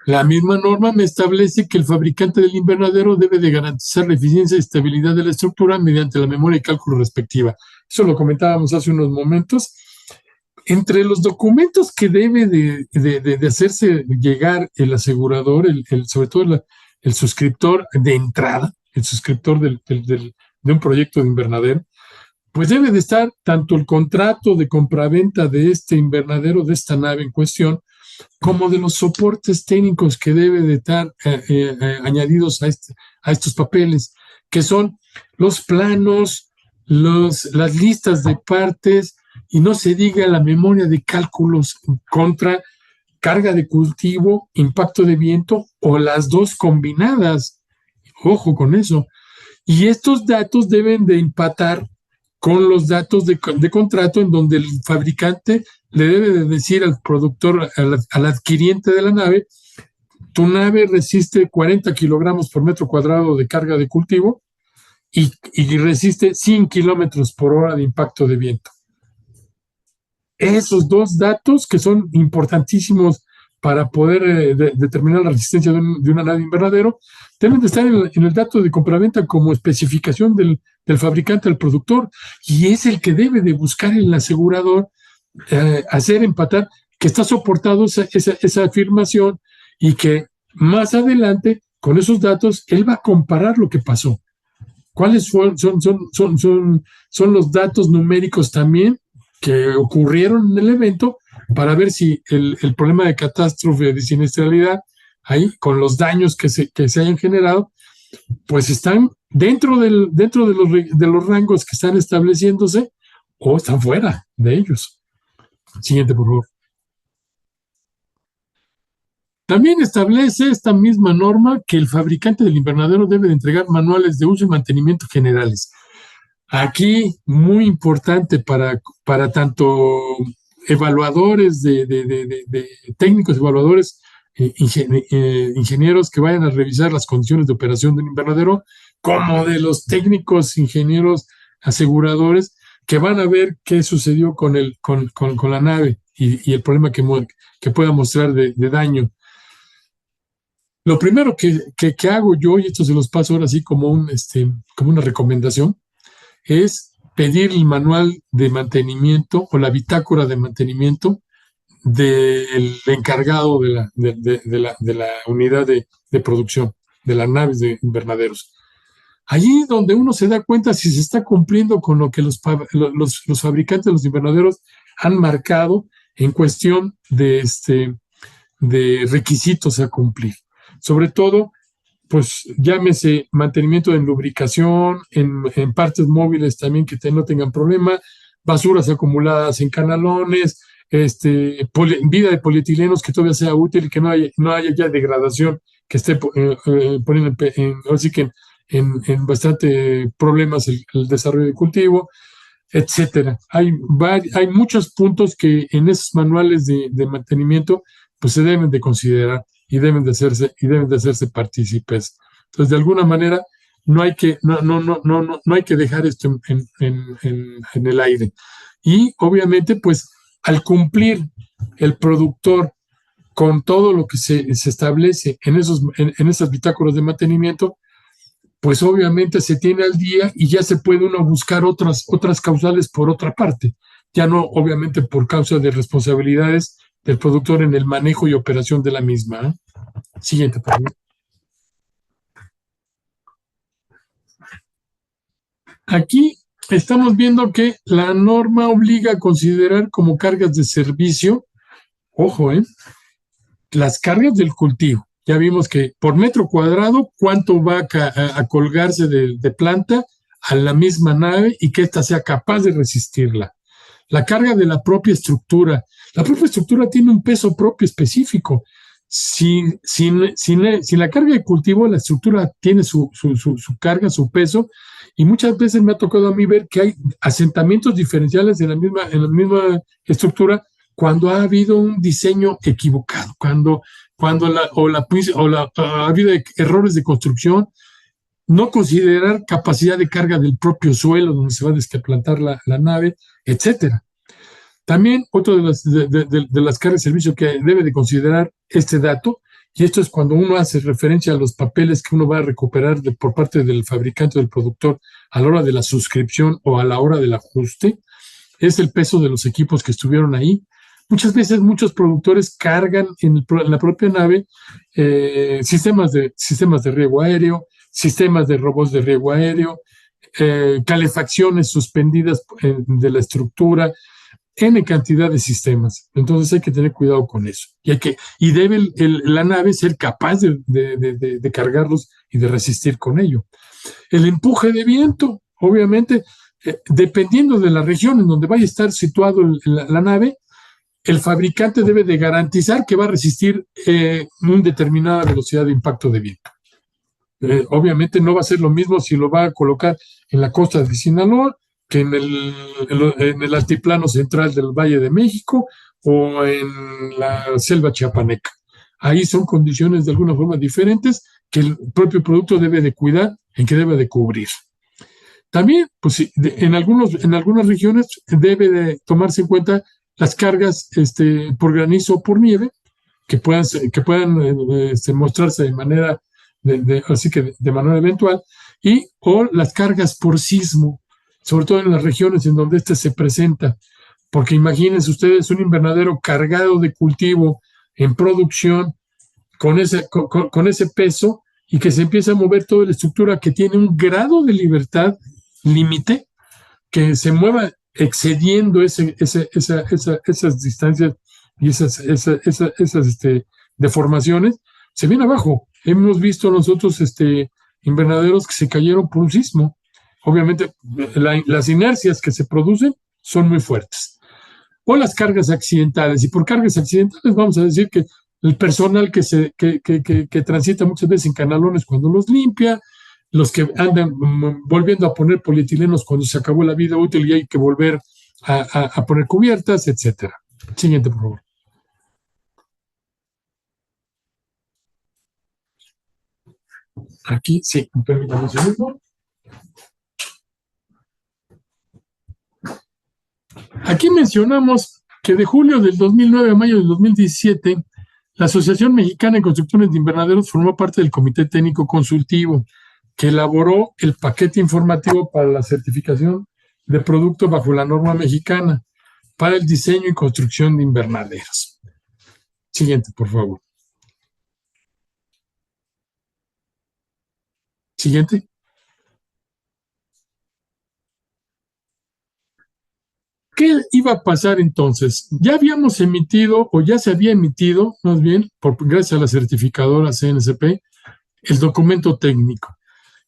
La misma norma me establece que el fabricante del invernadero debe de garantizar la eficiencia y estabilidad de la estructura mediante la memoria y cálculo respectiva. Eso lo comentábamos hace unos momentos. Entre los documentos que debe de hacerse llegar el asegurador, sobre todo el suscriptor de entrada, el suscriptor de un proyecto de invernadero, pues debe de estar tanto el contrato de compraventa de este invernadero, de esta nave en cuestión, como de los soportes técnicos que debe de estar añadidos a estos papeles, que son los planos, las listas de partes, y no se diga la memoria de cálculos contra carga de cultivo, impacto de viento o las dos combinadas. Ojo con eso. Y estos datos deben de empatar con los datos de contrato en donde el fabricante le debe de decir al productor, al adquiriente de la nave, tu nave resiste 40 kilogramos por metro cuadrado de carga de cultivo y resiste 100 kilómetros por hora de impacto de viento. Esos dos datos que son importantísimos para poder determinar la resistencia de una nave invernadero, deben de estar en el dato de compraventa como especificación del fabricante al productor, y es el que debe de buscar el asegurador, hacer empatar, que está soportado esa afirmación y que más adelante, con esos datos, él va a comparar lo que pasó. ¿Cuáles son los datos numéricos también que ocurrieron en el evento para ver si el problema de catástrofe, de siniestralidad, ahí con los daños que se hayan generado, pues están dentro de los rangos que están estableciéndose o están fuera de ellos? Siguiente, por favor. También establece esta misma norma que el fabricante del invernadero debe de entregar manuales de uso y mantenimiento generales. Aquí, muy importante para tanto evaluadores, de técnicos evaluadores ingenieros que vayan a revisar las condiciones de operación de un invernadero, como de los técnicos ingenieros aseguradores que van a ver qué sucedió con la nave y el problema que pueda mostrar de daño. Lo primero que hago yo, y esto se los paso ahora así como una recomendación, es pedir el manual de mantenimiento o la bitácora de mantenimiento del encargado de la unidad de producción, de las naves de invernaderos. Allí donde uno se da cuenta si se está cumpliendo con lo que los fabricantes de los invernaderos han marcado en cuestión de requisitos a cumplir. Sobre todo, pues llámese mantenimiento en lubricación, en partes móviles también que no tengan problema, basuras acumuladas en canalones, vida de polietilenos que todavía sea útil y que no haya ya degradación que esté poniendo así que en bastante problemas el desarrollo de cultivo, etcétera. Hay muchos puntos que en esos manuales de mantenimiento pues se deben de considerar y deben de hacerse partícipes. Entonces, de alguna manera, no hay que dejar esto en el aire. Y obviamente, pues, al cumplir el productor con todo lo que se establece en esas bitácoras de mantenimiento, pues obviamente se tiene al día y ya se puede uno buscar otras causales por otra parte. Ya no, obviamente, por causa de responsabilidades del productor en el manejo y operación de la misma. Siguiente, por favor. Aquí estamos viendo que la norma obliga a considerar como cargas de servicio, ojo, las cargas del cultivo. Ya vimos que por metro cuadrado, cuánto va a colgarse de planta a la misma nave y que ésta sea capaz de resistirla. La carga de la propia estructura. La propia estructura tiene un peso propio específico. Sin la carga de cultivo, la estructura tiene su carga, su peso, y muchas veces me ha tocado a mí ver que hay asentamientos diferenciales en la misma estructura cuando ha habido un diseño equivocado, cuando ha habido errores de construcción, no considerar capacidad de carga del propio suelo donde se va a desplantar la nave, etcétera. También otro de las cargas de servicio que debe de considerar este dato, y esto es cuando uno hace referencia a los papeles que uno va a recuperar por parte del fabricante o del productor a la hora de la suscripción o a la hora del ajuste, es el peso de los equipos que estuvieron ahí. Muchas veces muchos productores cargan en la propia nave sistemas de riego aéreo, sistemas de robots de riego aéreo, calefacciones suspendidas de la estructura, N cantidad de sistemas. Entonces hay que tener cuidado con eso. Y debe la nave ser capaz de cargarlos y de resistir con ello. El empuje de viento, obviamente, dependiendo de la región en donde vaya a estar situado la nave, el fabricante debe de garantizar que va a resistir una determinada velocidad de impacto de viento. Obviamente no va a ser lo mismo si lo va a colocar en la costa de Sinaloa que en el altiplano central del Valle de México o en la selva chiapaneca. Ahí son condiciones de alguna forma diferentes que el propio producto debe de cuidar, en que debe de cubrir. También, pues, en algunas regiones debe de tomarse en cuenta las cargas por granizo o por nieve que puedan mostrarse de manera de manera eventual, o las cargas por sismo, sobre todo en las regiones en donde se presenta, porque imagínense ustedes un invernadero cargado de cultivo en producción con ese peso y que se empieza a mover toda la estructura que tiene un grado de libertad límite, que se mueva excediendo esas distancias y esas deformaciones, se viene abajo. Hemos visto nosotros invernaderos que se cayeron por un sismo. Obviamente, las inercias que se producen son muy fuertes. O las cargas accidentales. Y por cargas accidentales vamos a decir que el personal que transita muchas veces en canalones cuando los limpia, los que andan volviendo a poner polietilenos cuando se acabó la vida útil y hay que volver a poner cubiertas, etcétera. Siguiente, por favor. Aquí, sí, permítame un segundo. Aquí mencionamos que de julio del 2009 a mayo del 2017, la Asociación Mexicana de Constructores de Invernaderos formó parte del Comité Técnico Consultivo que elaboró el paquete informativo para la certificación de producto bajo la norma mexicana para el diseño y construcción de invernaderos. Siguiente, por favor. Siguiente. ¿Qué iba a pasar entonces? Ya habíamos emitido, o ya se había emitido, más bien, gracias a la certificadora CNCP, el documento técnico.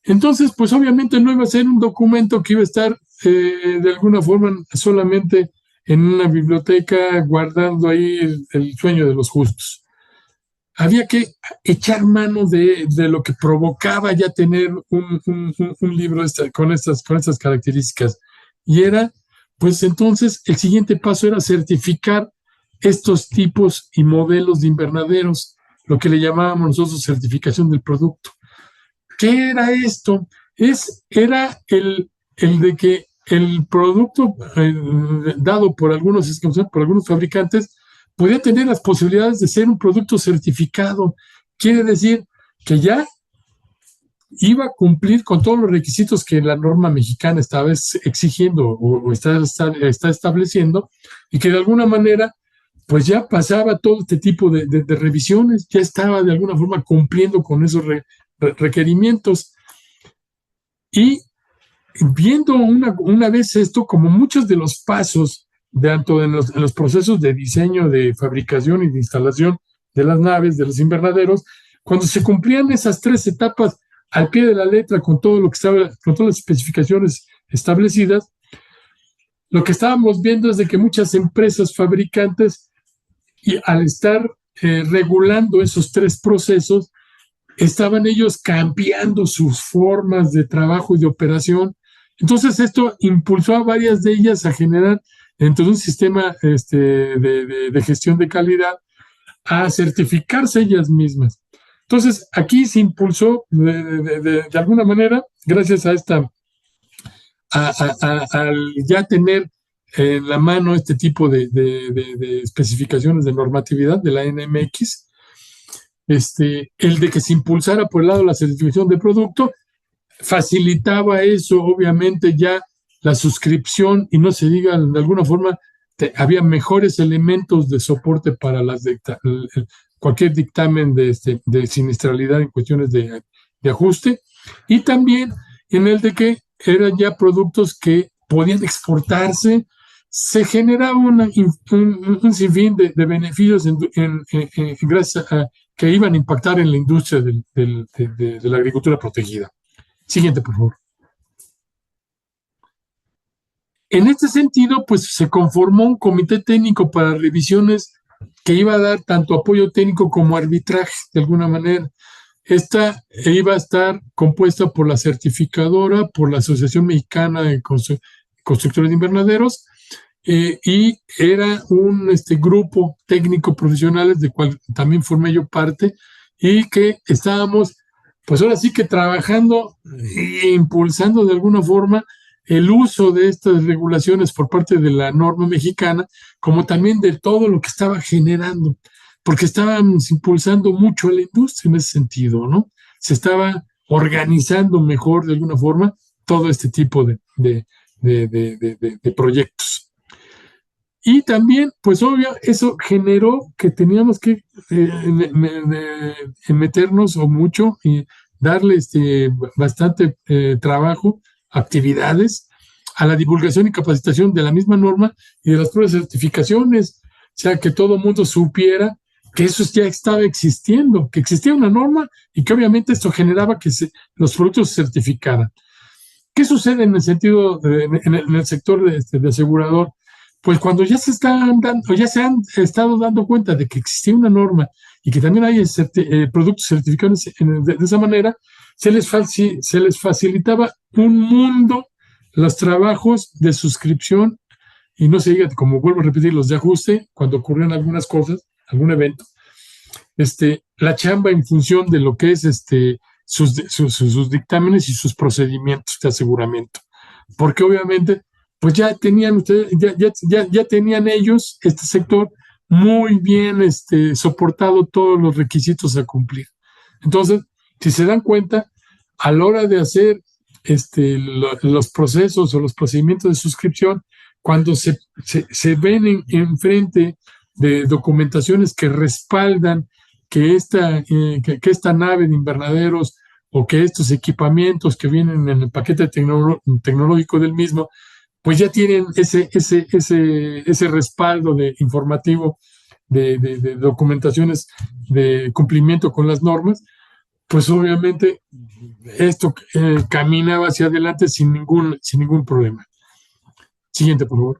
Entonces, pues obviamente no iba a ser un documento que iba a estar de alguna forma solamente en una biblioteca guardando ahí el sueño de los justos. Había que echar mano de lo que provocaba ya tener un libro con estas características. Y era, pues entonces, el siguiente paso era certificar estos tipos y modelos de invernaderos, lo que le llamábamos nosotros certificación del producto. ¿Qué era esto? Era el de que el producto dado por algunos fabricantes podía tener las posibilidades de ser un producto certificado. Quiere decir que ya iba a cumplir con todos los requisitos que la norma mexicana estaba exigiendo o está estableciendo, y que de alguna manera pues ya pasaba todo este tipo de revisiones, ya estaba de alguna forma cumpliendo con esos requerimientos. Y viendo una vez esto, como muchos de los pasos, tanto en los procesos de diseño, de fabricación y de instalación de las naves, de los invernaderos, cuando se cumplían esas tres etapas al pie de la letra, con todo lo que estaba, con todas las especificaciones establecidas, lo que estábamos viendo es de que muchas empresas fabricantes, y al estar regulando esos tres procesos, estaban ellos cambiando sus formas de trabajo y de operación. Entonces esto impulsó a varias de ellas a generar, dentro de un sistema de gestión de calidad, a certificarse ellas mismas. Entonces aquí se impulsó de alguna manera, gracias a esta, al ya tener en la mano este tipo de especificaciones de normatividad de la NMX, el de que se impulsara por el lado de la certificación de producto, facilitaba eso, obviamente, ya la suscripción, y no se diga, de alguna forma, había mejores elementos de soporte para cualquier dictamen de siniestralidad en cuestiones de ajuste, y también en el de que eran ya productos que podían exportarse. Se generaba un sinfín de beneficios gracias a que iban a impactar en la industria de la agricultura protegida. Siguiente, por favor. En este sentido, pues se conformó un comité técnico para revisiones que iba a dar tanto apoyo técnico como arbitraje, de alguna manera. Esta iba a estar compuesta por la certificadora, por la Asociación Mexicana de Constructores de Invernaderos, y era un grupo técnico profesionales del cual también formé yo parte, y que estábamos, pues ahora sí que trabajando e impulsando de alguna forma el uso de estas regulaciones por parte de la norma mexicana, como también de todo lo que estaba generando, porque estábamos impulsando mucho a la industria en ese sentido, ¿no? Se estaba organizando mejor de alguna forma todo este tipo de proyectos. Y también, pues obvio, eso generó que teníamos que meternos o mucho y darle bastante trabajo, actividades a la divulgación y capacitación de la misma norma y de las pruebas de certificaciones. O sea, que todo el mundo supiera que eso ya estaba existiendo, que existía una norma y que obviamente esto generaba que los productos se certificaran. ¿Qué sucede en el sentido, en el sector de asegurador? Pues cuando ya se han estado dando cuenta de que existía una norma y que también hay productos certificados de esa manera, se les facilitaba un mundo los trabajos de suscripción, y no se diga, como vuelvo a repetir, los de ajuste, cuando ocurrían algunas cosas, algún evento, la chamba en función de lo que es sus dictámenes y sus procedimientos de aseguramiento. Porque obviamente, pues ya tenían ustedes, ya tenían ellos, este sector, muy bien soportado todos los requisitos a cumplir. Entonces, si se dan cuenta, a la hora de hacer los procesos o los procedimientos de suscripción, cuando se ven enfrente de documentaciones que respaldan que esta nave de invernaderos o que estos equipamientos que vienen en el paquete tecnológico del mismo, pues ya tienen ese respaldo informativo de documentaciones de cumplimiento con las normas, pues obviamente esto caminaba hacia adelante sin ningún problema. Siguiente, por favor.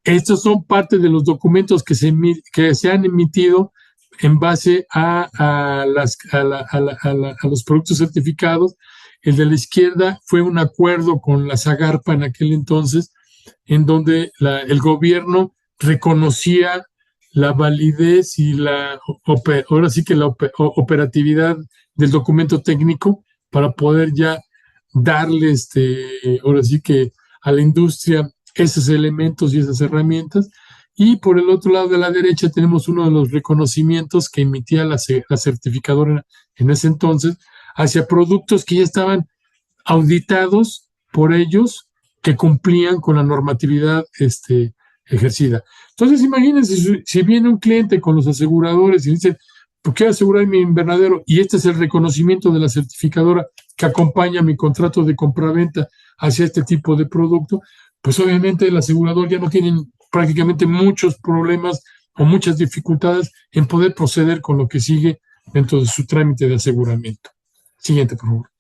Estos son parte de los documentos que se han emitido en base a los productos certificados. El de la izquierda fue un acuerdo con la Zagarpa en aquel entonces, en donde el gobierno reconocía la validez y ahora sí que la operatividad del documento técnico para poder ya darle ahora sí que a la industria esos elementos y esas herramientas. Y por el otro lado de la derecha tenemos uno de los reconocimientos que emitía la certificadora en ese entonces hacia productos que ya estaban auditados por ellos, que cumplían con la normatividad ejercida. Entonces, imagínense, si viene un cliente con los aseguradores y dice, ¿por qué asegurar mi invernadero? Y este es el reconocimiento de la certificadora que acompaña mi contrato de compraventa hacia este tipo de producto, pues obviamente el asegurador ya no tiene prácticamente muchos problemas o muchas dificultades en poder proceder con lo que sigue dentro de su trámite de aseguramiento. Siguiente, por favor.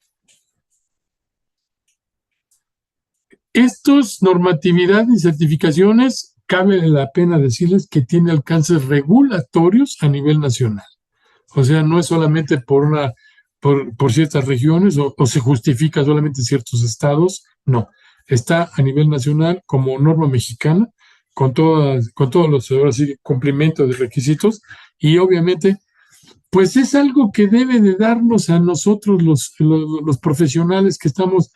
Estas normatividades y certificaciones, cabe la pena decirles que tienen alcances regulatorios a nivel nacional. O sea, no es solamente por ciertas regiones o se justifica solamente en ciertos estados, no. Está a nivel nacional como norma mexicana, con todos los ahora sí, cumplimientos de requisitos, y obviamente, pues es algo que debe de darnos a nosotros los profesionales que estamos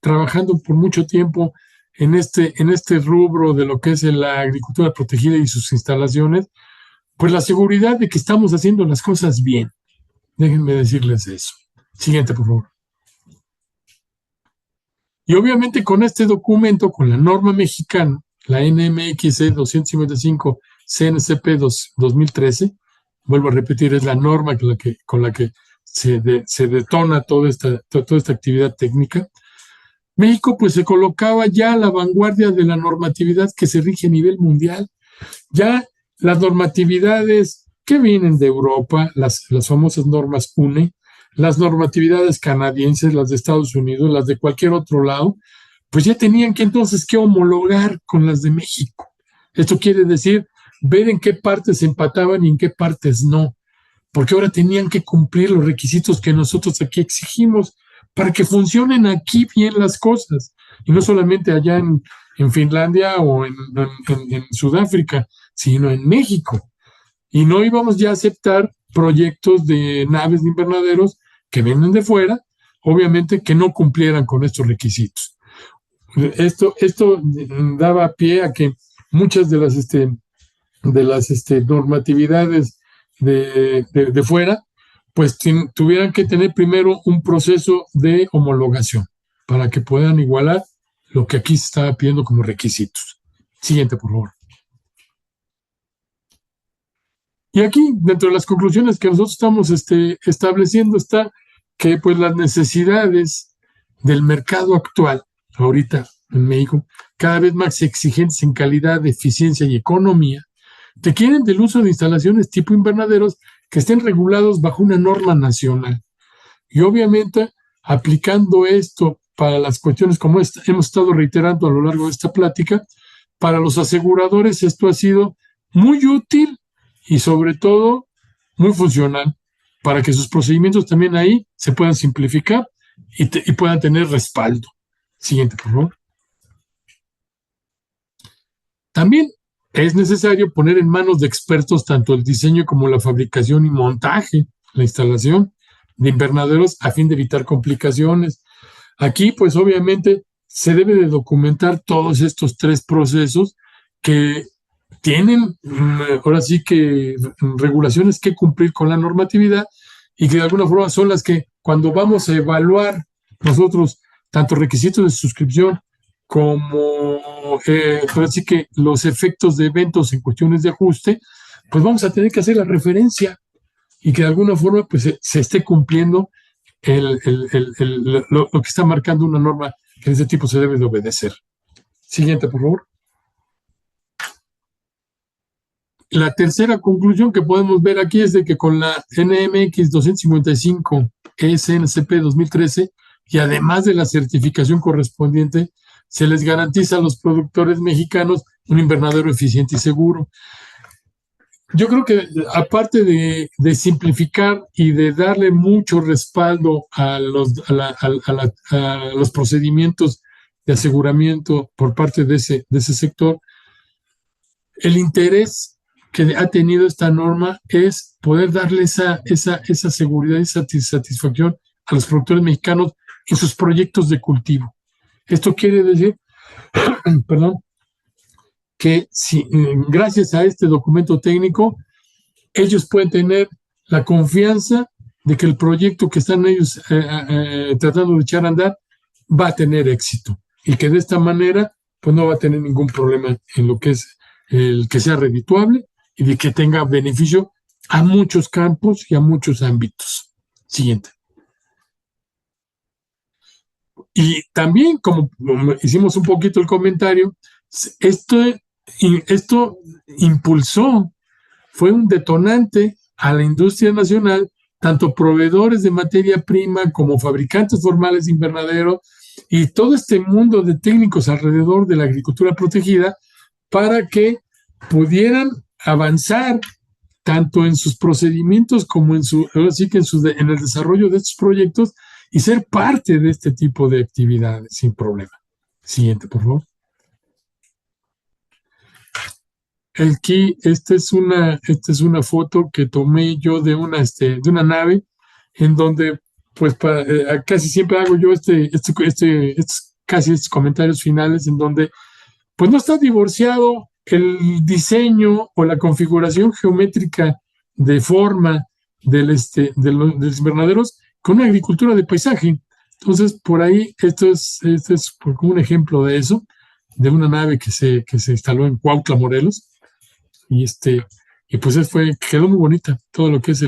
trabajando por mucho tiempo en este rubro de lo que es la agricultura protegida y sus instalaciones, pues la seguridad de que estamos haciendo las cosas bien. Déjenme decirles eso. Siguiente, por favor. Y obviamente con este documento, con la norma mexicana, la NMX 255 CNCP 2013, vuelvo a repetir, es la norma con la que se detona toda esta actividad técnica. México pues se colocaba ya a la vanguardia de la normatividad que se rige a nivel mundial. Ya las normatividades que vienen de Europa, las famosas normas UNE, las normatividades canadienses, las de Estados Unidos, las de cualquier otro lado, pues ya tenían que entonces que homologar con las de México. Esto quiere decir ver en qué partes empataban y en qué partes no, porque ahora tenían que cumplir los requisitos que nosotros aquí exigimos para que funcionen aquí bien las cosas, y no solamente allá en Finlandia o en Sudáfrica, sino en México. Y no íbamos ya a aceptar proyectos de naves de invernaderos que vienen de fuera, obviamente que no cumplieran con estos requisitos. Esto daba pie a que muchas de las normatividades de fuera, pues tuvieran que tener primero un proceso de homologación para que puedan igualar lo que aquí se estaba pidiendo como requisitos. Siguiente, por favor. Y aquí, dentro de las conclusiones que nosotros estamos estableciendo, está que pues las necesidades del mercado actual, ahorita en México, cada vez más exigentes en calidad, eficiencia y economía, requieren del uso de instalaciones tipo invernaderos que estén regulados bajo una norma nacional. Y obviamente, aplicando esto para las cuestiones como hemos estado reiterando a lo largo de esta plática, para los aseguradores esto ha sido muy útil y sobre todo muy funcional para que sus procedimientos también ahí se puedan simplificar y puedan tener respaldo. Siguiente, por favor. También es necesario poner en manos de expertos tanto el diseño como la fabricación y montaje la instalación de invernaderos a fin de evitar complicaciones. Aquí, pues obviamente, se debe de documentar todos estos 3 procesos que tienen ahora sí que regulaciones que cumplir con la normatividad y que de alguna forma son las que cuando vamos a evaluar nosotros tanto requisitos de suscripción como ahora sí que los efectos de eventos en cuestiones de ajuste, pues vamos a tener que hacer la referencia y que de alguna forma pues se esté cumpliendo lo que está marcando una norma que de ese tipo se debe de obedecer. Siguiente, por favor. La tercera conclusión que podemos ver aquí es de que con la NMX 255 SNCP 2013 y además de la certificación correspondiente, se les garantiza a los productores mexicanos un invernadero eficiente y seguro. Yo creo que aparte de simplificar y de darle mucho respaldo a los procedimientos de aseguramiento por parte de ese sector, el interés que ha tenido esta norma es poder darle esa seguridad y satisfacción a los productores mexicanos en sus proyectos de cultivo. Esto quiere decir, perdón, que si, gracias a este documento técnico, ellos pueden tener la confianza de que el proyecto que están ellos tratando de echar a andar va a tener éxito y que de esta manera pues no va a tener ningún problema en lo que es el que sea redituable y de que tenga beneficio a muchos campos y a muchos ámbitos. Siguiente. Y también, como hicimos un poquito el comentario, esto impulsó, fue un detonante a la industria nacional, tanto proveedores de materia prima como fabricantes formales de invernadero y todo este mundo de técnicos alrededor de la agricultura protegida para que pudieran avanzar tanto en sus procedimientos como en el desarrollo de estos proyectos y ser parte de este tipo de actividades sin problema. Siguiente, por favor. Aquí, esta es una foto que tomé yo de una nave en donde, pues, casi siempre hago yo casi estos comentarios finales en donde, pues, no está divorciado el diseño o la configuración geométrica de forma de los invernaderos con una agricultura de paisaje. Entonces, por ahí, esto es como un ejemplo de eso, de una nave que se instaló en Cuautla, Morelos. Y pues quedó muy bonita todo lo que es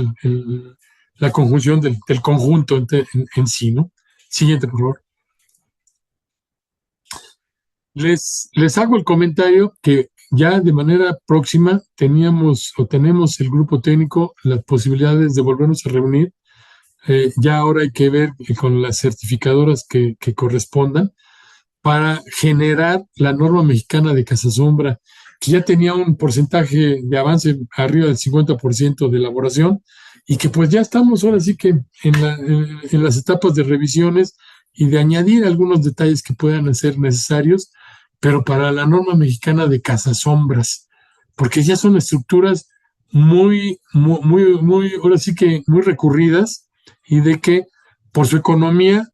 la conjunción del conjunto en sí, ¿no? Siguiente, por favor. Les hago el comentario que ya de manera próxima tenemos el grupo técnico las posibilidades de volvernos a reunir. Ya ahora hay que ver con las certificadoras que correspondan para generar la norma mexicana de casasombra, que ya tenía un porcentaje de avance arriba del 50% de elaboración y que pues ya estamos ahora sí que en las etapas de revisiones y de añadir algunos detalles que puedan ser necesarios, pero para la norma mexicana de casasombras, porque ya son estructuras muy, ahora sí que muy recurridas y de que por su economía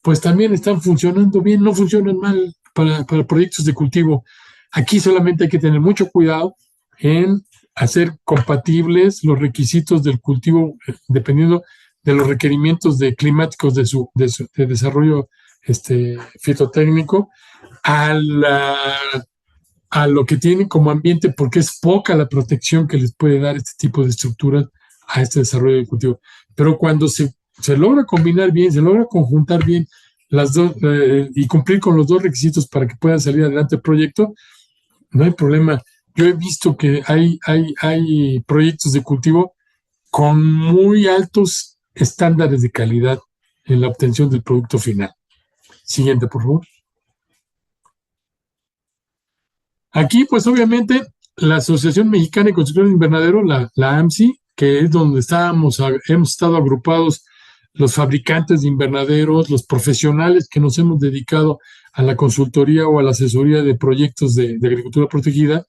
pues también están funcionando bien, no funcionan mal para proyectos de cultivo. Aquí solamente hay que tener mucho cuidado en hacer compatibles los requisitos del cultivo dependiendo de los requerimientos climáticos de desarrollo fitotécnico a lo que tienen como ambiente, porque es poca la protección que les puede dar este tipo de estructuras a este desarrollo del cultivo. Pero cuando se logra combinar bien, se logra conjuntar bien las dos y cumplir con los dos requisitos para que pueda salir adelante el proyecto, no hay problema. Yo he visto que hay proyectos de cultivo con muy altos estándares de calidad en la obtención del producto final. Siguiente, por favor. Aquí, pues obviamente, la Asociación Mexicana de Construcción de Invernadero, la AMSI, que es donde hemos estado agrupados los fabricantes de invernaderos, los profesionales que nos hemos dedicado a la consultoría o a la asesoría de proyectos de agricultura protegida,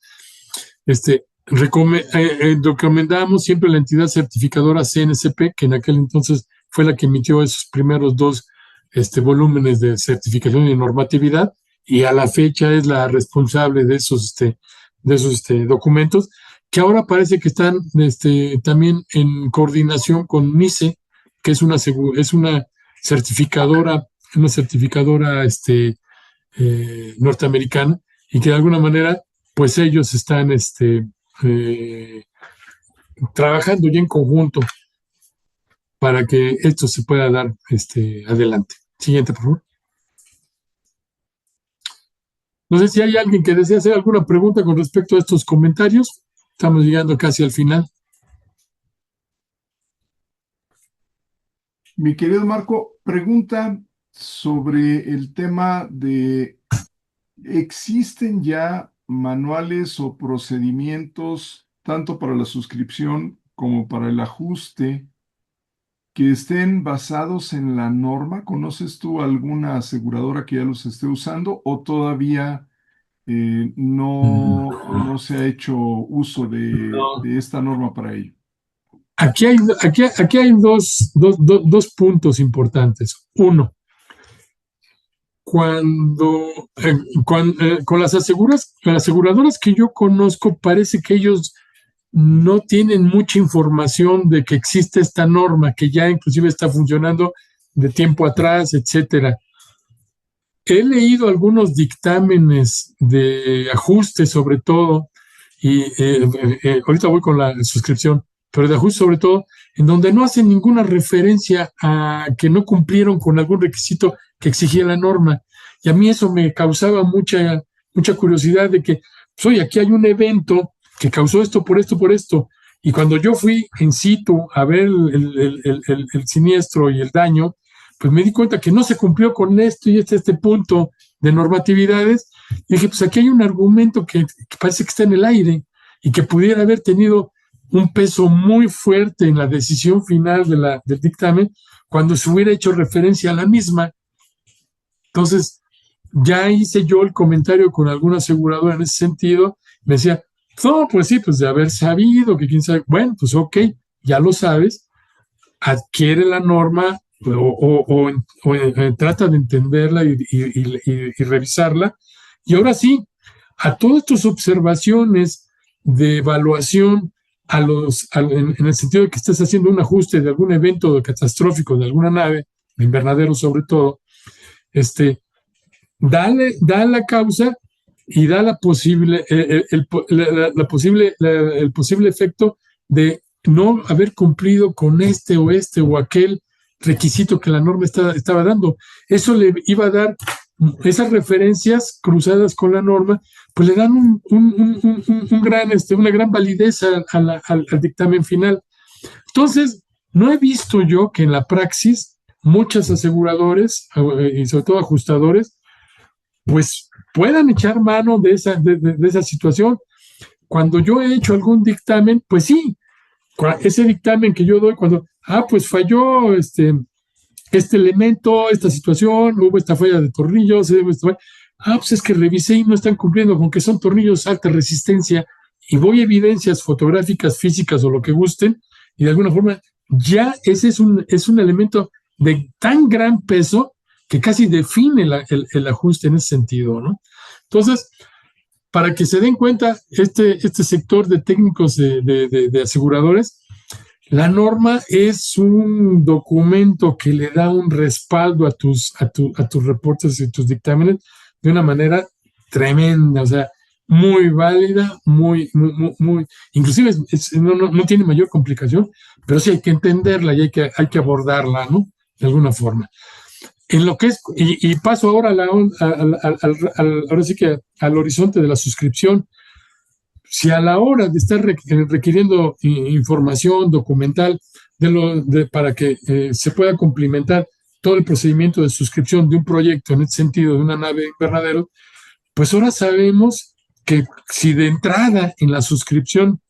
Recomendamos siempre la entidad certificadora CNCP, que en aquel entonces fue la que emitió esos primeros dos volúmenes de certificación y normatividad, y a la fecha es la responsable de esos documentos, que ahora parece que están también en coordinación con NICE, que es una certificadora, norteamericana, y que de alguna manera, pues ellos están eh, trabajando ya en conjunto para que esto se pueda dar adelante. Siguiente, por favor. No sé si hay alguien que desea hacer alguna pregunta con respecto a estos comentarios. Estamos llegando casi al final. Mi querido Marco, pregunta sobre el tema de, ¿existen ya manuales o procedimientos, tanto para la suscripción como para el ajuste, que estén basados en la norma? ¿Conoces tú alguna aseguradora que ya los esté usando o todavía no se ha hecho uso No. de esta norma para ello? Aquí hay dos puntos importantes. Uno, con las aseguradoras que yo conozco, parece que ellos no tienen mucha información de que existe esta norma, que ya inclusive está funcionando de tiempo atrás, etcétera. He leído algunos dictámenes de ajuste, sobre todo, y ahorita voy con la suscripción, pero de ajuste sobre todo, en donde no hacen ninguna referencia a que no cumplieron con algún requisito que exigía la norma. Y a mí eso me causaba mucha curiosidad de que, pues, oye, aquí hay un evento que causó esto, por esto. Y cuando yo fui in situ a ver el siniestro y el daño, pues me di cuenta que no se cumplió con esto y este punto de normatividades. Y dije, pues aquí hay un argumento que parece que está en el aire y que pudiera haber tenido un peso muy fuerte en la decisión final del dictamen cuando se hubiera hecho referencia a la misma. Entonces, ya hice yo el comentario con alguna aseguradora en ese sentido. Me decía, no, pues sí, pues de haber sabido que quién sabe. Bueno, pues ok, ya lo sabes, adquiere la norma o trata de entenderla y revisarla. Y ahora sí, a todas tus observaciones de evaluación, en el sentido de que estés haciendo un ajuste de algún evento catastrófico de alguna nave, de invernadero sobre todo, da la causa y da el posible efecto de no haber cumplido con este o aquel requisito que la norma estaba dando. Eso le iba a dar, esas referencias cruzadas con la norma, pues le dan una gran validez al dictamen final. Entonces, no he visto yo que en la praxis muchos aseguradores y sobre todo ajustadores pues puedan echar mano de esa situación. Cuando yo he hecho algún dictamen, pues sí, ese dictamen que yo doy pues falló este elemento, esta situación, hubo esta falla de tornillos, pues es que revisé y no están cumpliendo con que son tornillos alta resistencia y voy a evidencias fotográficas, físicas o lo que gusten, y de alguna forma ya ese es un elemento de tan gran peso que casi define el ajuste en ese sentido, ¿no? Entonces, para que se den cuenta, este sector de técnicos de aseguradores, la norma es un documento que le da un respaldo a tus reportes y tus dictámenes de una manera tremenda, o sea, muy válida, muy inclusive no tiene mayor complicación, pero sí hay que entenderla y hay que abordarla, ¿no? De alguna forma. En lo que es, y paso ahora ahora sí que al horizonte de la suscripción. Si a la hora de estar requiriendo información documental para que se pueda complementar todo el procedimiento de suscripción de un proyecto, en este sentido, de una nave invernadero, pues ahora sabemos que si de entrada en la suscripción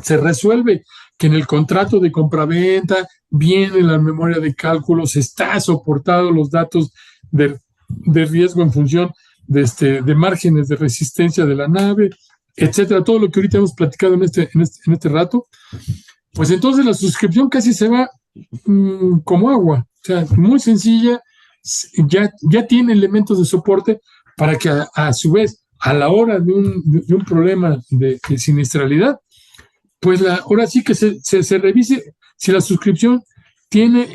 se resuelve que en el contrato de compraventa viene la memoria de cálculos, está soportado los datos de riesgo en función de márgenes de resistencia de la nave, etcétera, todo lo que ahorita hemos platicado en este rato, pues entonces la suscripción casi se va como agua, o sea, muy sencilla, ya tiene elementos de soporte para que a su vez, a la hora de un problema de siniestralidad, pues ahora sí que se revise si la suscripción tiene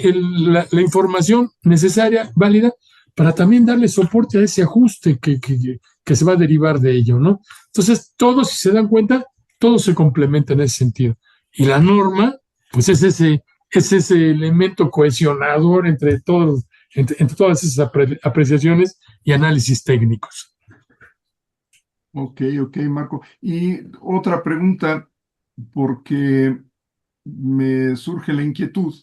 la información necesaria, válida, para también darle soporte a ese ajuste que se va a derivar de ello, ¿no? Entonces, todos, si se dan cuenta, todo se complementa en ese sentido. Y la norma, pues es ese elemento cohesionador entre todas esas apreciaciones y análisis técnicos. Ok, Marco. Y otra pregunta, porque me surge la inquietud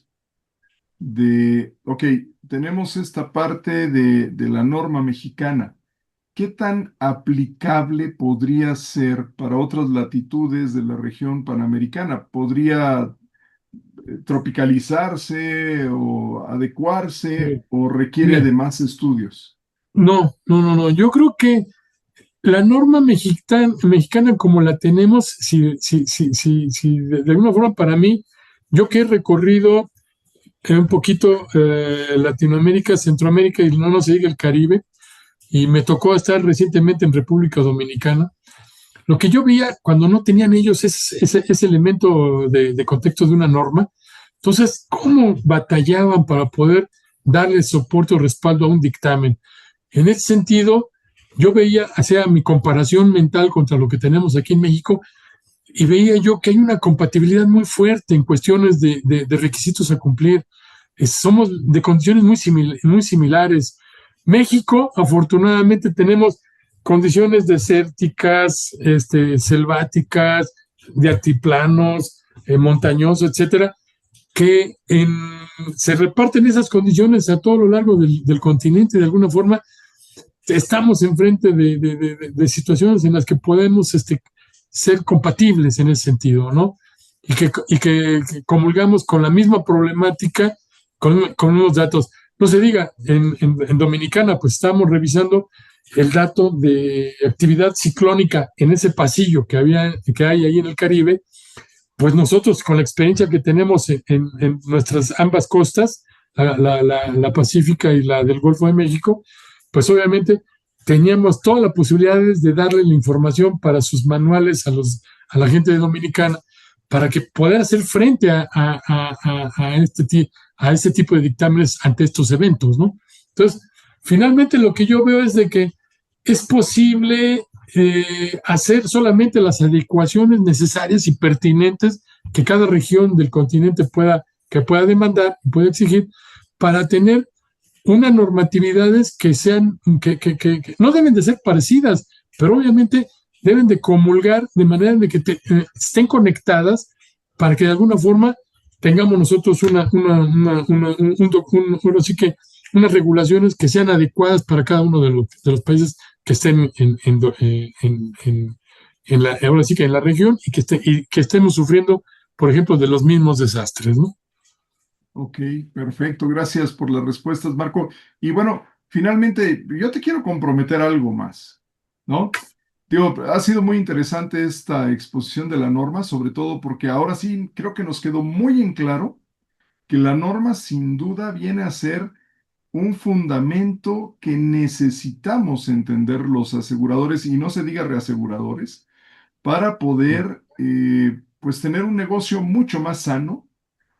ok, tenemos esta parte de la norma mexicana. ¿Qué tan aplicable podría ser para otras latitudes de la región panamericana? ¿Podría tropicalizarse o adecuarse o requiere Mira, de más estudios? no, no, no, no. Yo creo que la norma mexicana como la tenemos, si de alguna forma para mí, yo que he recorrido un poquito Latinoamérica, Centroamérica y no se diga el Caribe, y me tocó estar recientemente en República Dominicana, lo que yo veía cuando no tenían ellos ese elemento de contexto de una norma, entonces, ¿cómo batallaban para poder darle soporte o respaldo a un dictamen? En ese sentido, yo veía, hacía mi comparación mental contra lo que tenemos aquí en México y veía yo que hay una compatibilidad muy fuerte en cuestiones de requisitos a cumplir. Somos de condiciones muy similares. México, afortunadamente, tenemos condiciones desérticas, selváticas, de altiplanos, montañosos, etcétera, que se reparten esas condiciones a todo lo largo del continente. De alguna forma, estamos enfrente de situaciones en las que podemos ser compatibles en ese sentido, ¿no? Y que comulgamos con la misma problemática, con unos datos. No se diga, en Dominicana, pues estamos revisando el dato de actividad ciclónica en ese pasillo que hay ahí en el Caribe. Pues nosotros, con la experiencia que tenemos en nuestras ambas costas, la Pacífica y la del Golfo de México, pues obviamente teníamos todas las posibilidades de darle la información para sus manuales a la gente dominicana para que pueda hacer frente a este tipo de dictámenes ante estos eventos, ¿no? Entonces, finalmente lo que yo veo es de que es posible hacer solamente las adecuaciones necesarias y pertinentes que cada región del continente pueda demandar y pueda exigir para tener unas normatividades que no deben de ser parecidas, pero obviamente deben de comulgar de manera de que estén conectadas para que de alguna forma tengamos nosotros así que unas regulaciones que sean adecuadas para cada uno de los países que estén ahora sí que en la región y que estemos sufriendo, por ejemplo, de los mismos desastres, ¿no? Ok, perfecto. Gracias por las respuestas, Marco. Y bueno, finalmente, yo te quiero comprometer algo más, ¿no? Digo, ha sido muy interesante esta exposición de la norma, sobre todo porque ahora sí creo que nos quedó muy en claro que la norma sin duda viene a ser un fundamento que necesitamos entender los aseguradores y no se diga reaseguradores para poder pues tener un negocio mucho más sano,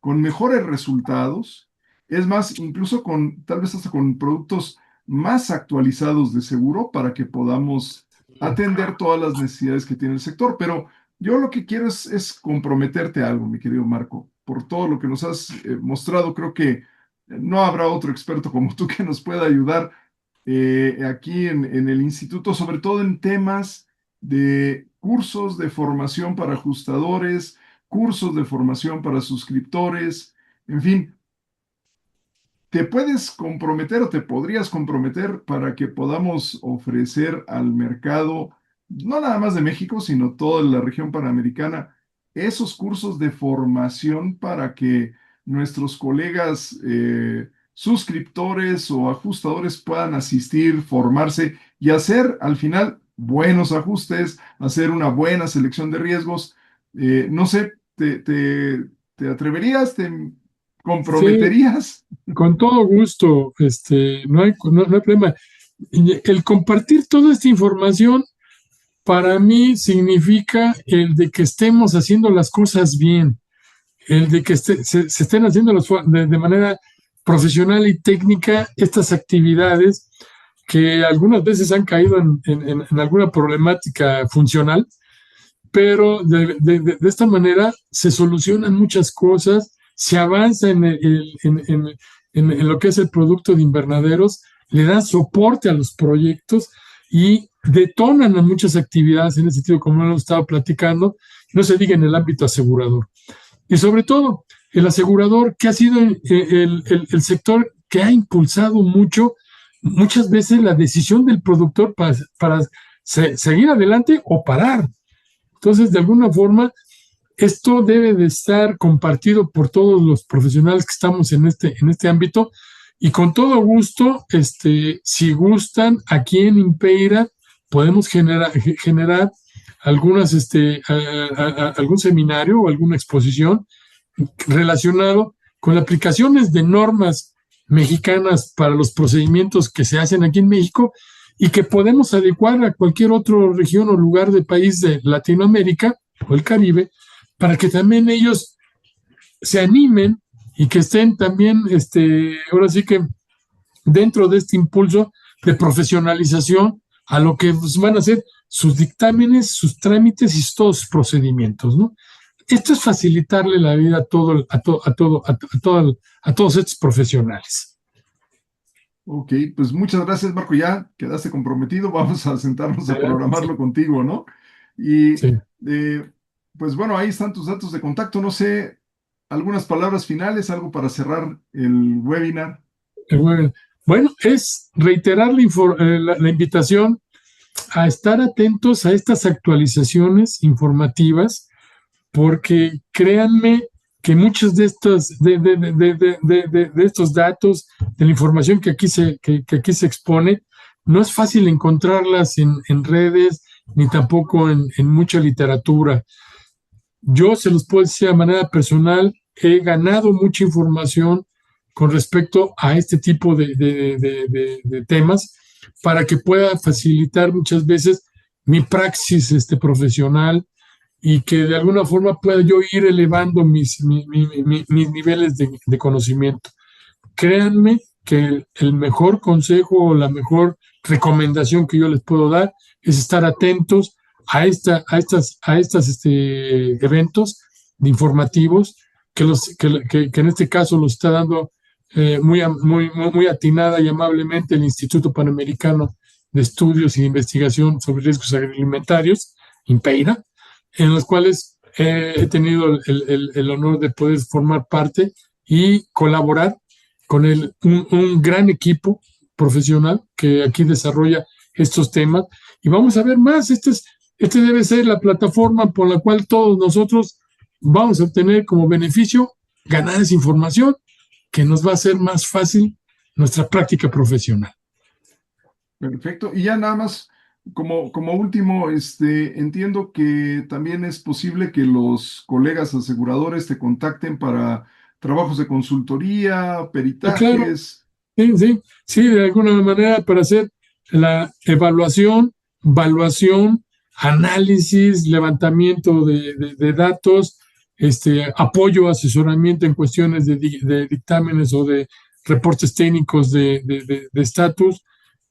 con mejores resultados, es más, incluso tal vez hasta con productos más actualizados de seguro para que podamos atender todas las necesidades que tiene el sector. Pero yo lo que quiero es comprometerte a algo, mi querido Marco. Por todo lo que nos has mostrado, creo que no habrá otro experto como tú que nos pueda ayudar aquí en el instituto, sobre todo en temas de cursos de formación para ajustadores, cursos de formación para suscriptores, en fin, te puedes comprometer o te podrías comprometer para que podamos ofrecer al mercado, no nada más de México, sino toda la región panamericana, esos cursos de formación para que nuestros colegas suscriptores o ajustadores puedan asistir, formarse y hacer al final buenos ajustes, hacer una buena selección de riesgos. No sé, ¿te atreverías? ¿Te Sí, comprometerías? con todo gusto, no hay problema. Y el compartir toda esta información para mí significa el de que estemos haciendo las cosas bien, el de que se estén haciendo de manera profesional y técnica estas actividades que algunas veces han caído en alguna problemática funcional, pero de esta manera se solucionan muchas cosas, se avanza en lo que es el producto de invernaderos, le dan soporte a los proyectos y detonan a muchas actividades en ese sentido, como lo hemos estado platicando, no se diga en el ámbito asegurador. Y sobre todo, el asegurador, que ha sido el sector que ha impulsado mucho, muchas veces la decisión del productor para seguir adelante o parar. Entonces, de alguna forma, esto debe de estar compartido por todos los profesionales que estamos en este ámbito y con todo gusto, si gustan, aquí en Impeira podemos generar algunas, algún seminario o alguna exposición relacionado con aplicaciones de normas mexicanas para los procedimientos que se hacen aquí en México y que podemos adecuar a cualquier otra región o lugar del país de Latinoamérica o el Caribe, para que también ellos se animen y que estén también, ahora sí que dentro de este impulso de profesionalización a lo que van a ser sus dictámenes, sus trámites y todos sus procedimientos, ¿no? Esto es facilitarle la vida a todos estos profesionales. Ok, pues muchas gracias, Marco. Ya quedaste comprometido. Vamos a sentarnos a Sí, programarlo contigo, ¿no? Y sí. eh, pues bueno, ahí están tus datos de contacto. No sé, algunas palabras finales, algo para cerrar el webinar. Bueno, es reiterar la invitación a estar atentos a estas actualizaciones informativas, porque créanme que muchos de estos datos, de la información que aquí se expone, no es fácil encontrarlas en redes ni tampoco en mucha literatura. Yo se los puedo decir de manera personal, he ganado mucha información con respecto a este tipo de temas para que pueda facilitar muchas veces mi praxis profesional y que de alguna forma pueda yo ir elevando mis niveles de conocimiento. Créanme que el mejor consejo o la mejor recomendación que yo les puedo dar es estar atentos a estas eventos informativos que en este caso los está dando muy atinada y amablemente el Instituto Panamericano de Estudios y de Investigación sobre Riesgos Agroalimentarios, INPEIRA, en los cuales he tenido el honor de poder formar parte y colaborar con un gran equipo profesional que aquí desarrolla estos temas. Y vamos a ver más. Este debe ser la plataforma por la cual todos nosotros vamos a obtener como beneficio ganar esa información que nos va a hacer más fácil nuestra práctica profesional. Perfecto. Y ya nada más, como último, entiendo que también es posible que los colegas aseguradores te contacten para trabajos de consultoría, Claro, peritajes. sí, sí, sí, de alguna manera para hacer la evaluación, análisis, levantamiento de datos, apoyo, asesoramiento en cuestiones de dictámenes o de reportes técnicos de estatus,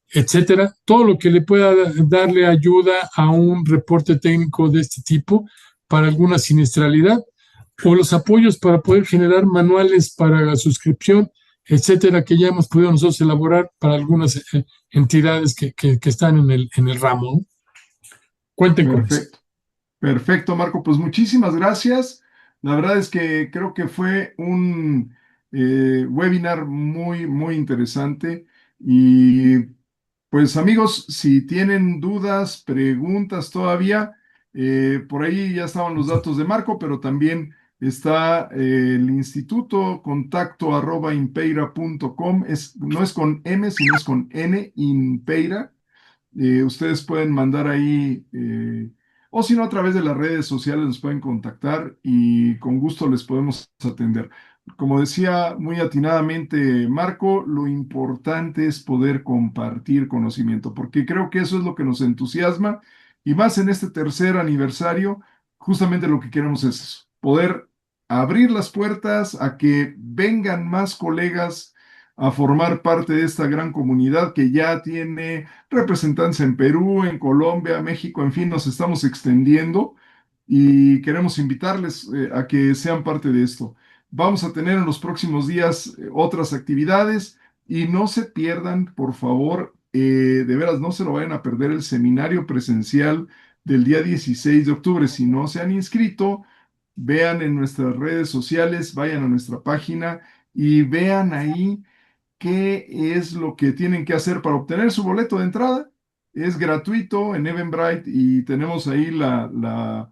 etcétera. Todo lo que le pueda darle ayuda a un reporte técnico de este tipo para alguna siniestralidad o los apoyos para poder generar manuales para la suscripción, etcétera, que ya hemos podido nosotros elaborar para algunas entidades que están en el ramo, ¿no? Cuenten con eso. Perfecto. Perfecto, Marco. Pues muchísimas gracias. La verdad es que creo que fue un webinar muy, muy interesante. Y pues amigos, si tienen dudas, preguntas todavía, por ahí ya estaban los datos de Marco, pero también está el instituto contacto@impeira.com. No es con M, sino es con N, Impeira. Ustedes pueden mandar ahí, o si no, a través de las redes sociales nos pueden contactar y con gusto les podemos atender. Como decía muy atinadamente Marco, lo importante es poder compartir conocimiento, porque creo que eso es lo que nos entusiasma y más en este tercer aniversario, justamente lo que queremos es eso, poder abrir las puertas a que vengan más colegas a formar parte de esta gran comunidad que ya tiene representantes en Perú, en Colombia, México, en fin, nos estamos extendiendo y queremos invitarles a que sean parte de esto. Vamos a tener en los próximos días otras actividades y no se pierdan, por favor, de veras, no se lo vayan a perder el seminario presencial del día 16 de octubre. Si no se han inscrito, vean en nuestras redes sociales, vayan a nuestra página y vean ahí qué es lo que tienen que hacer para obtener su boleto de entrada. Es gratuito en Eventbrite y tenemos ahí la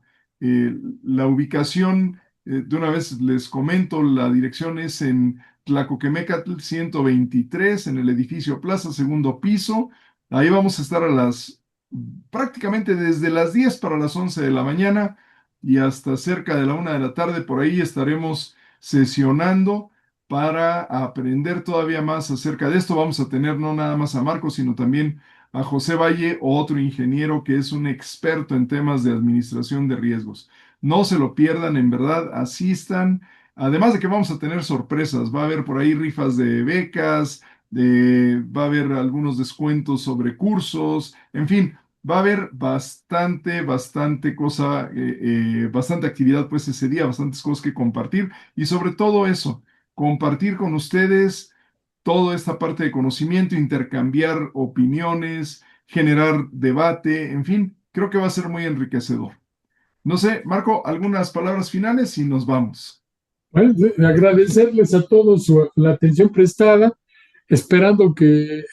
ubicación. De una vez les comento, la dirección es en Tlacoquemecatl 123, en el edificio Plaza, segundo piso. Ahí vamos a estar prácticamente desde las 10 para las 11 de la mañana y hasta cerca de la 1 de la tarde. Por ahí estaremos sesionando para aprender todavía más acerca de esto. Vamos a tener no nada más a Marco, sino también a José Valle, otro ingeniero que es un experto en temas de administración de riesgos. No se lo pierdan, en verdad, asistan. Además de que vamos a tener sorpresas, va a haber por ahí rifas de becas, va a haber algunos descuentos sobre cursos, en fin, va a haber bastante cosa, bastante actividad pues ese día, bastantes cosas que compartir y sobre todo eso, compartir con ustedes toda esta parte de conocimiento, intercambiar opiniones, generar debate, en fin, creo que va a ser muy enriquecedor. No sé, Marco, algunas palabras finales y nos vamos. Bueno, agradecerles a todos la atención prestada, esperando que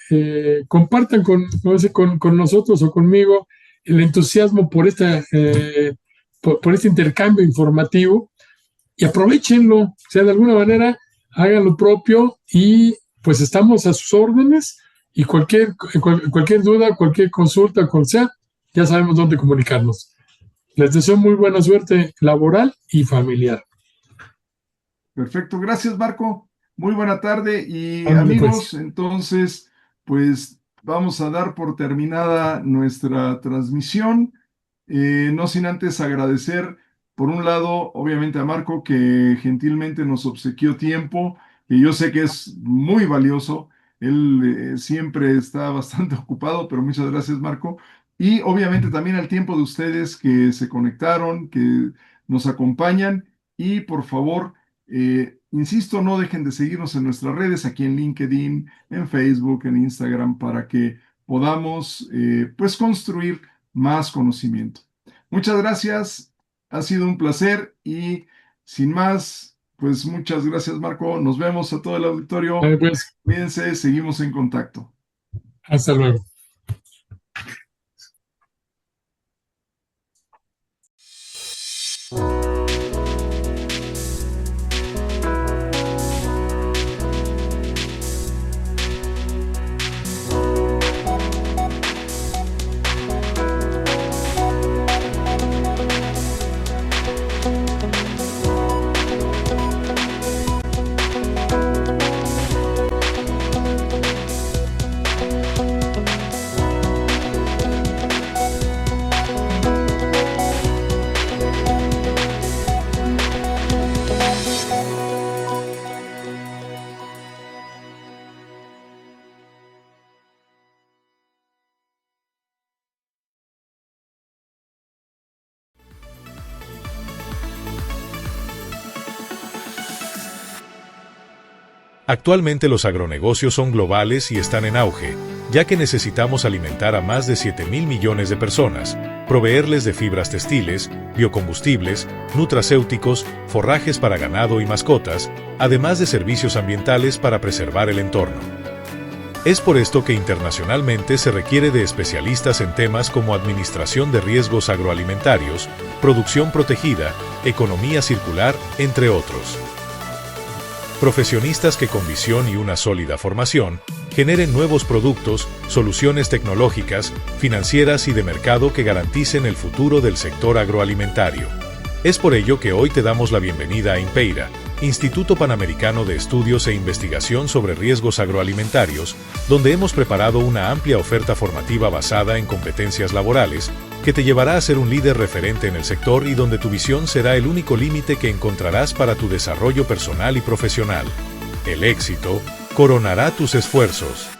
compartan con nosotros o conmigo el entusiasmo por por este intercambio informativo y aprovechenlo, o sea, de alguna manera hagan lo propio y pues estamos a sus órdenes y cualquier duda, cualquier consulta, ya sabemos dónde comunicarnos. Les deseo muy buena suerte laboral y familiar. Perfecto, gracias Marco. Muy buena tarde y amigos, entonces, pues vamos a dar por terminada nuestra transmisión. No sin antes agradecer, por un lado, obviamente a Marco, que gentilmente nos obsequió tiempo, que yo sé que es muy valioso. Él siempre está bastante ocupado, pero muchas gracias, Marco. Y obviamente también al tiempo de ustedes que se conectaron, que nos acompañan. Y por favor, insisto, no dejen de seguirnos en nuestras redes, aquí en LinkedIn, en Facebook, en Instagram, para que podamos pues construir más conocimiento. Muchas gracias, ha sido un placer y sin más, pues muchas gracias Marco, nos vemos a todo el auditorio, cuídense, seguimos en contacto. Hasta luego. Actualmente los agronegocios son globales y están en auge, ya que necesitamos alimentar a más de 7.000 millones de personas, proveerles de fibras textiles, biocombustibles, nutracéuticos, forrajes para ganado y mascotas, además de servicios ambientales para preservar el entorno. Es por esto que internacionalmente se requiere de especialistas en temas como administración de riesgos agroalimentarios, producción protegida, economía circular, entre otros. Profesionistas que con visión y una sólida formación generen nuevos productos, soluciones tecnológicas, financieras y de mercado que garanticen el futuro del sector agroalimentario. Es por ello que hoy te damos la bienvenida a Impeira, Instituto Panamericano de Estudios e Investigación sobre Riesgos Agroalimentarios, donde hemos preparado una amplia oferta formativa basada en competencias laborales que te llevará a ser un líder referente en el sector y donde tu visión será el único límite que encontrarás para tu desarrollo personal y profesional. El éxito coronará tus esfuerzos.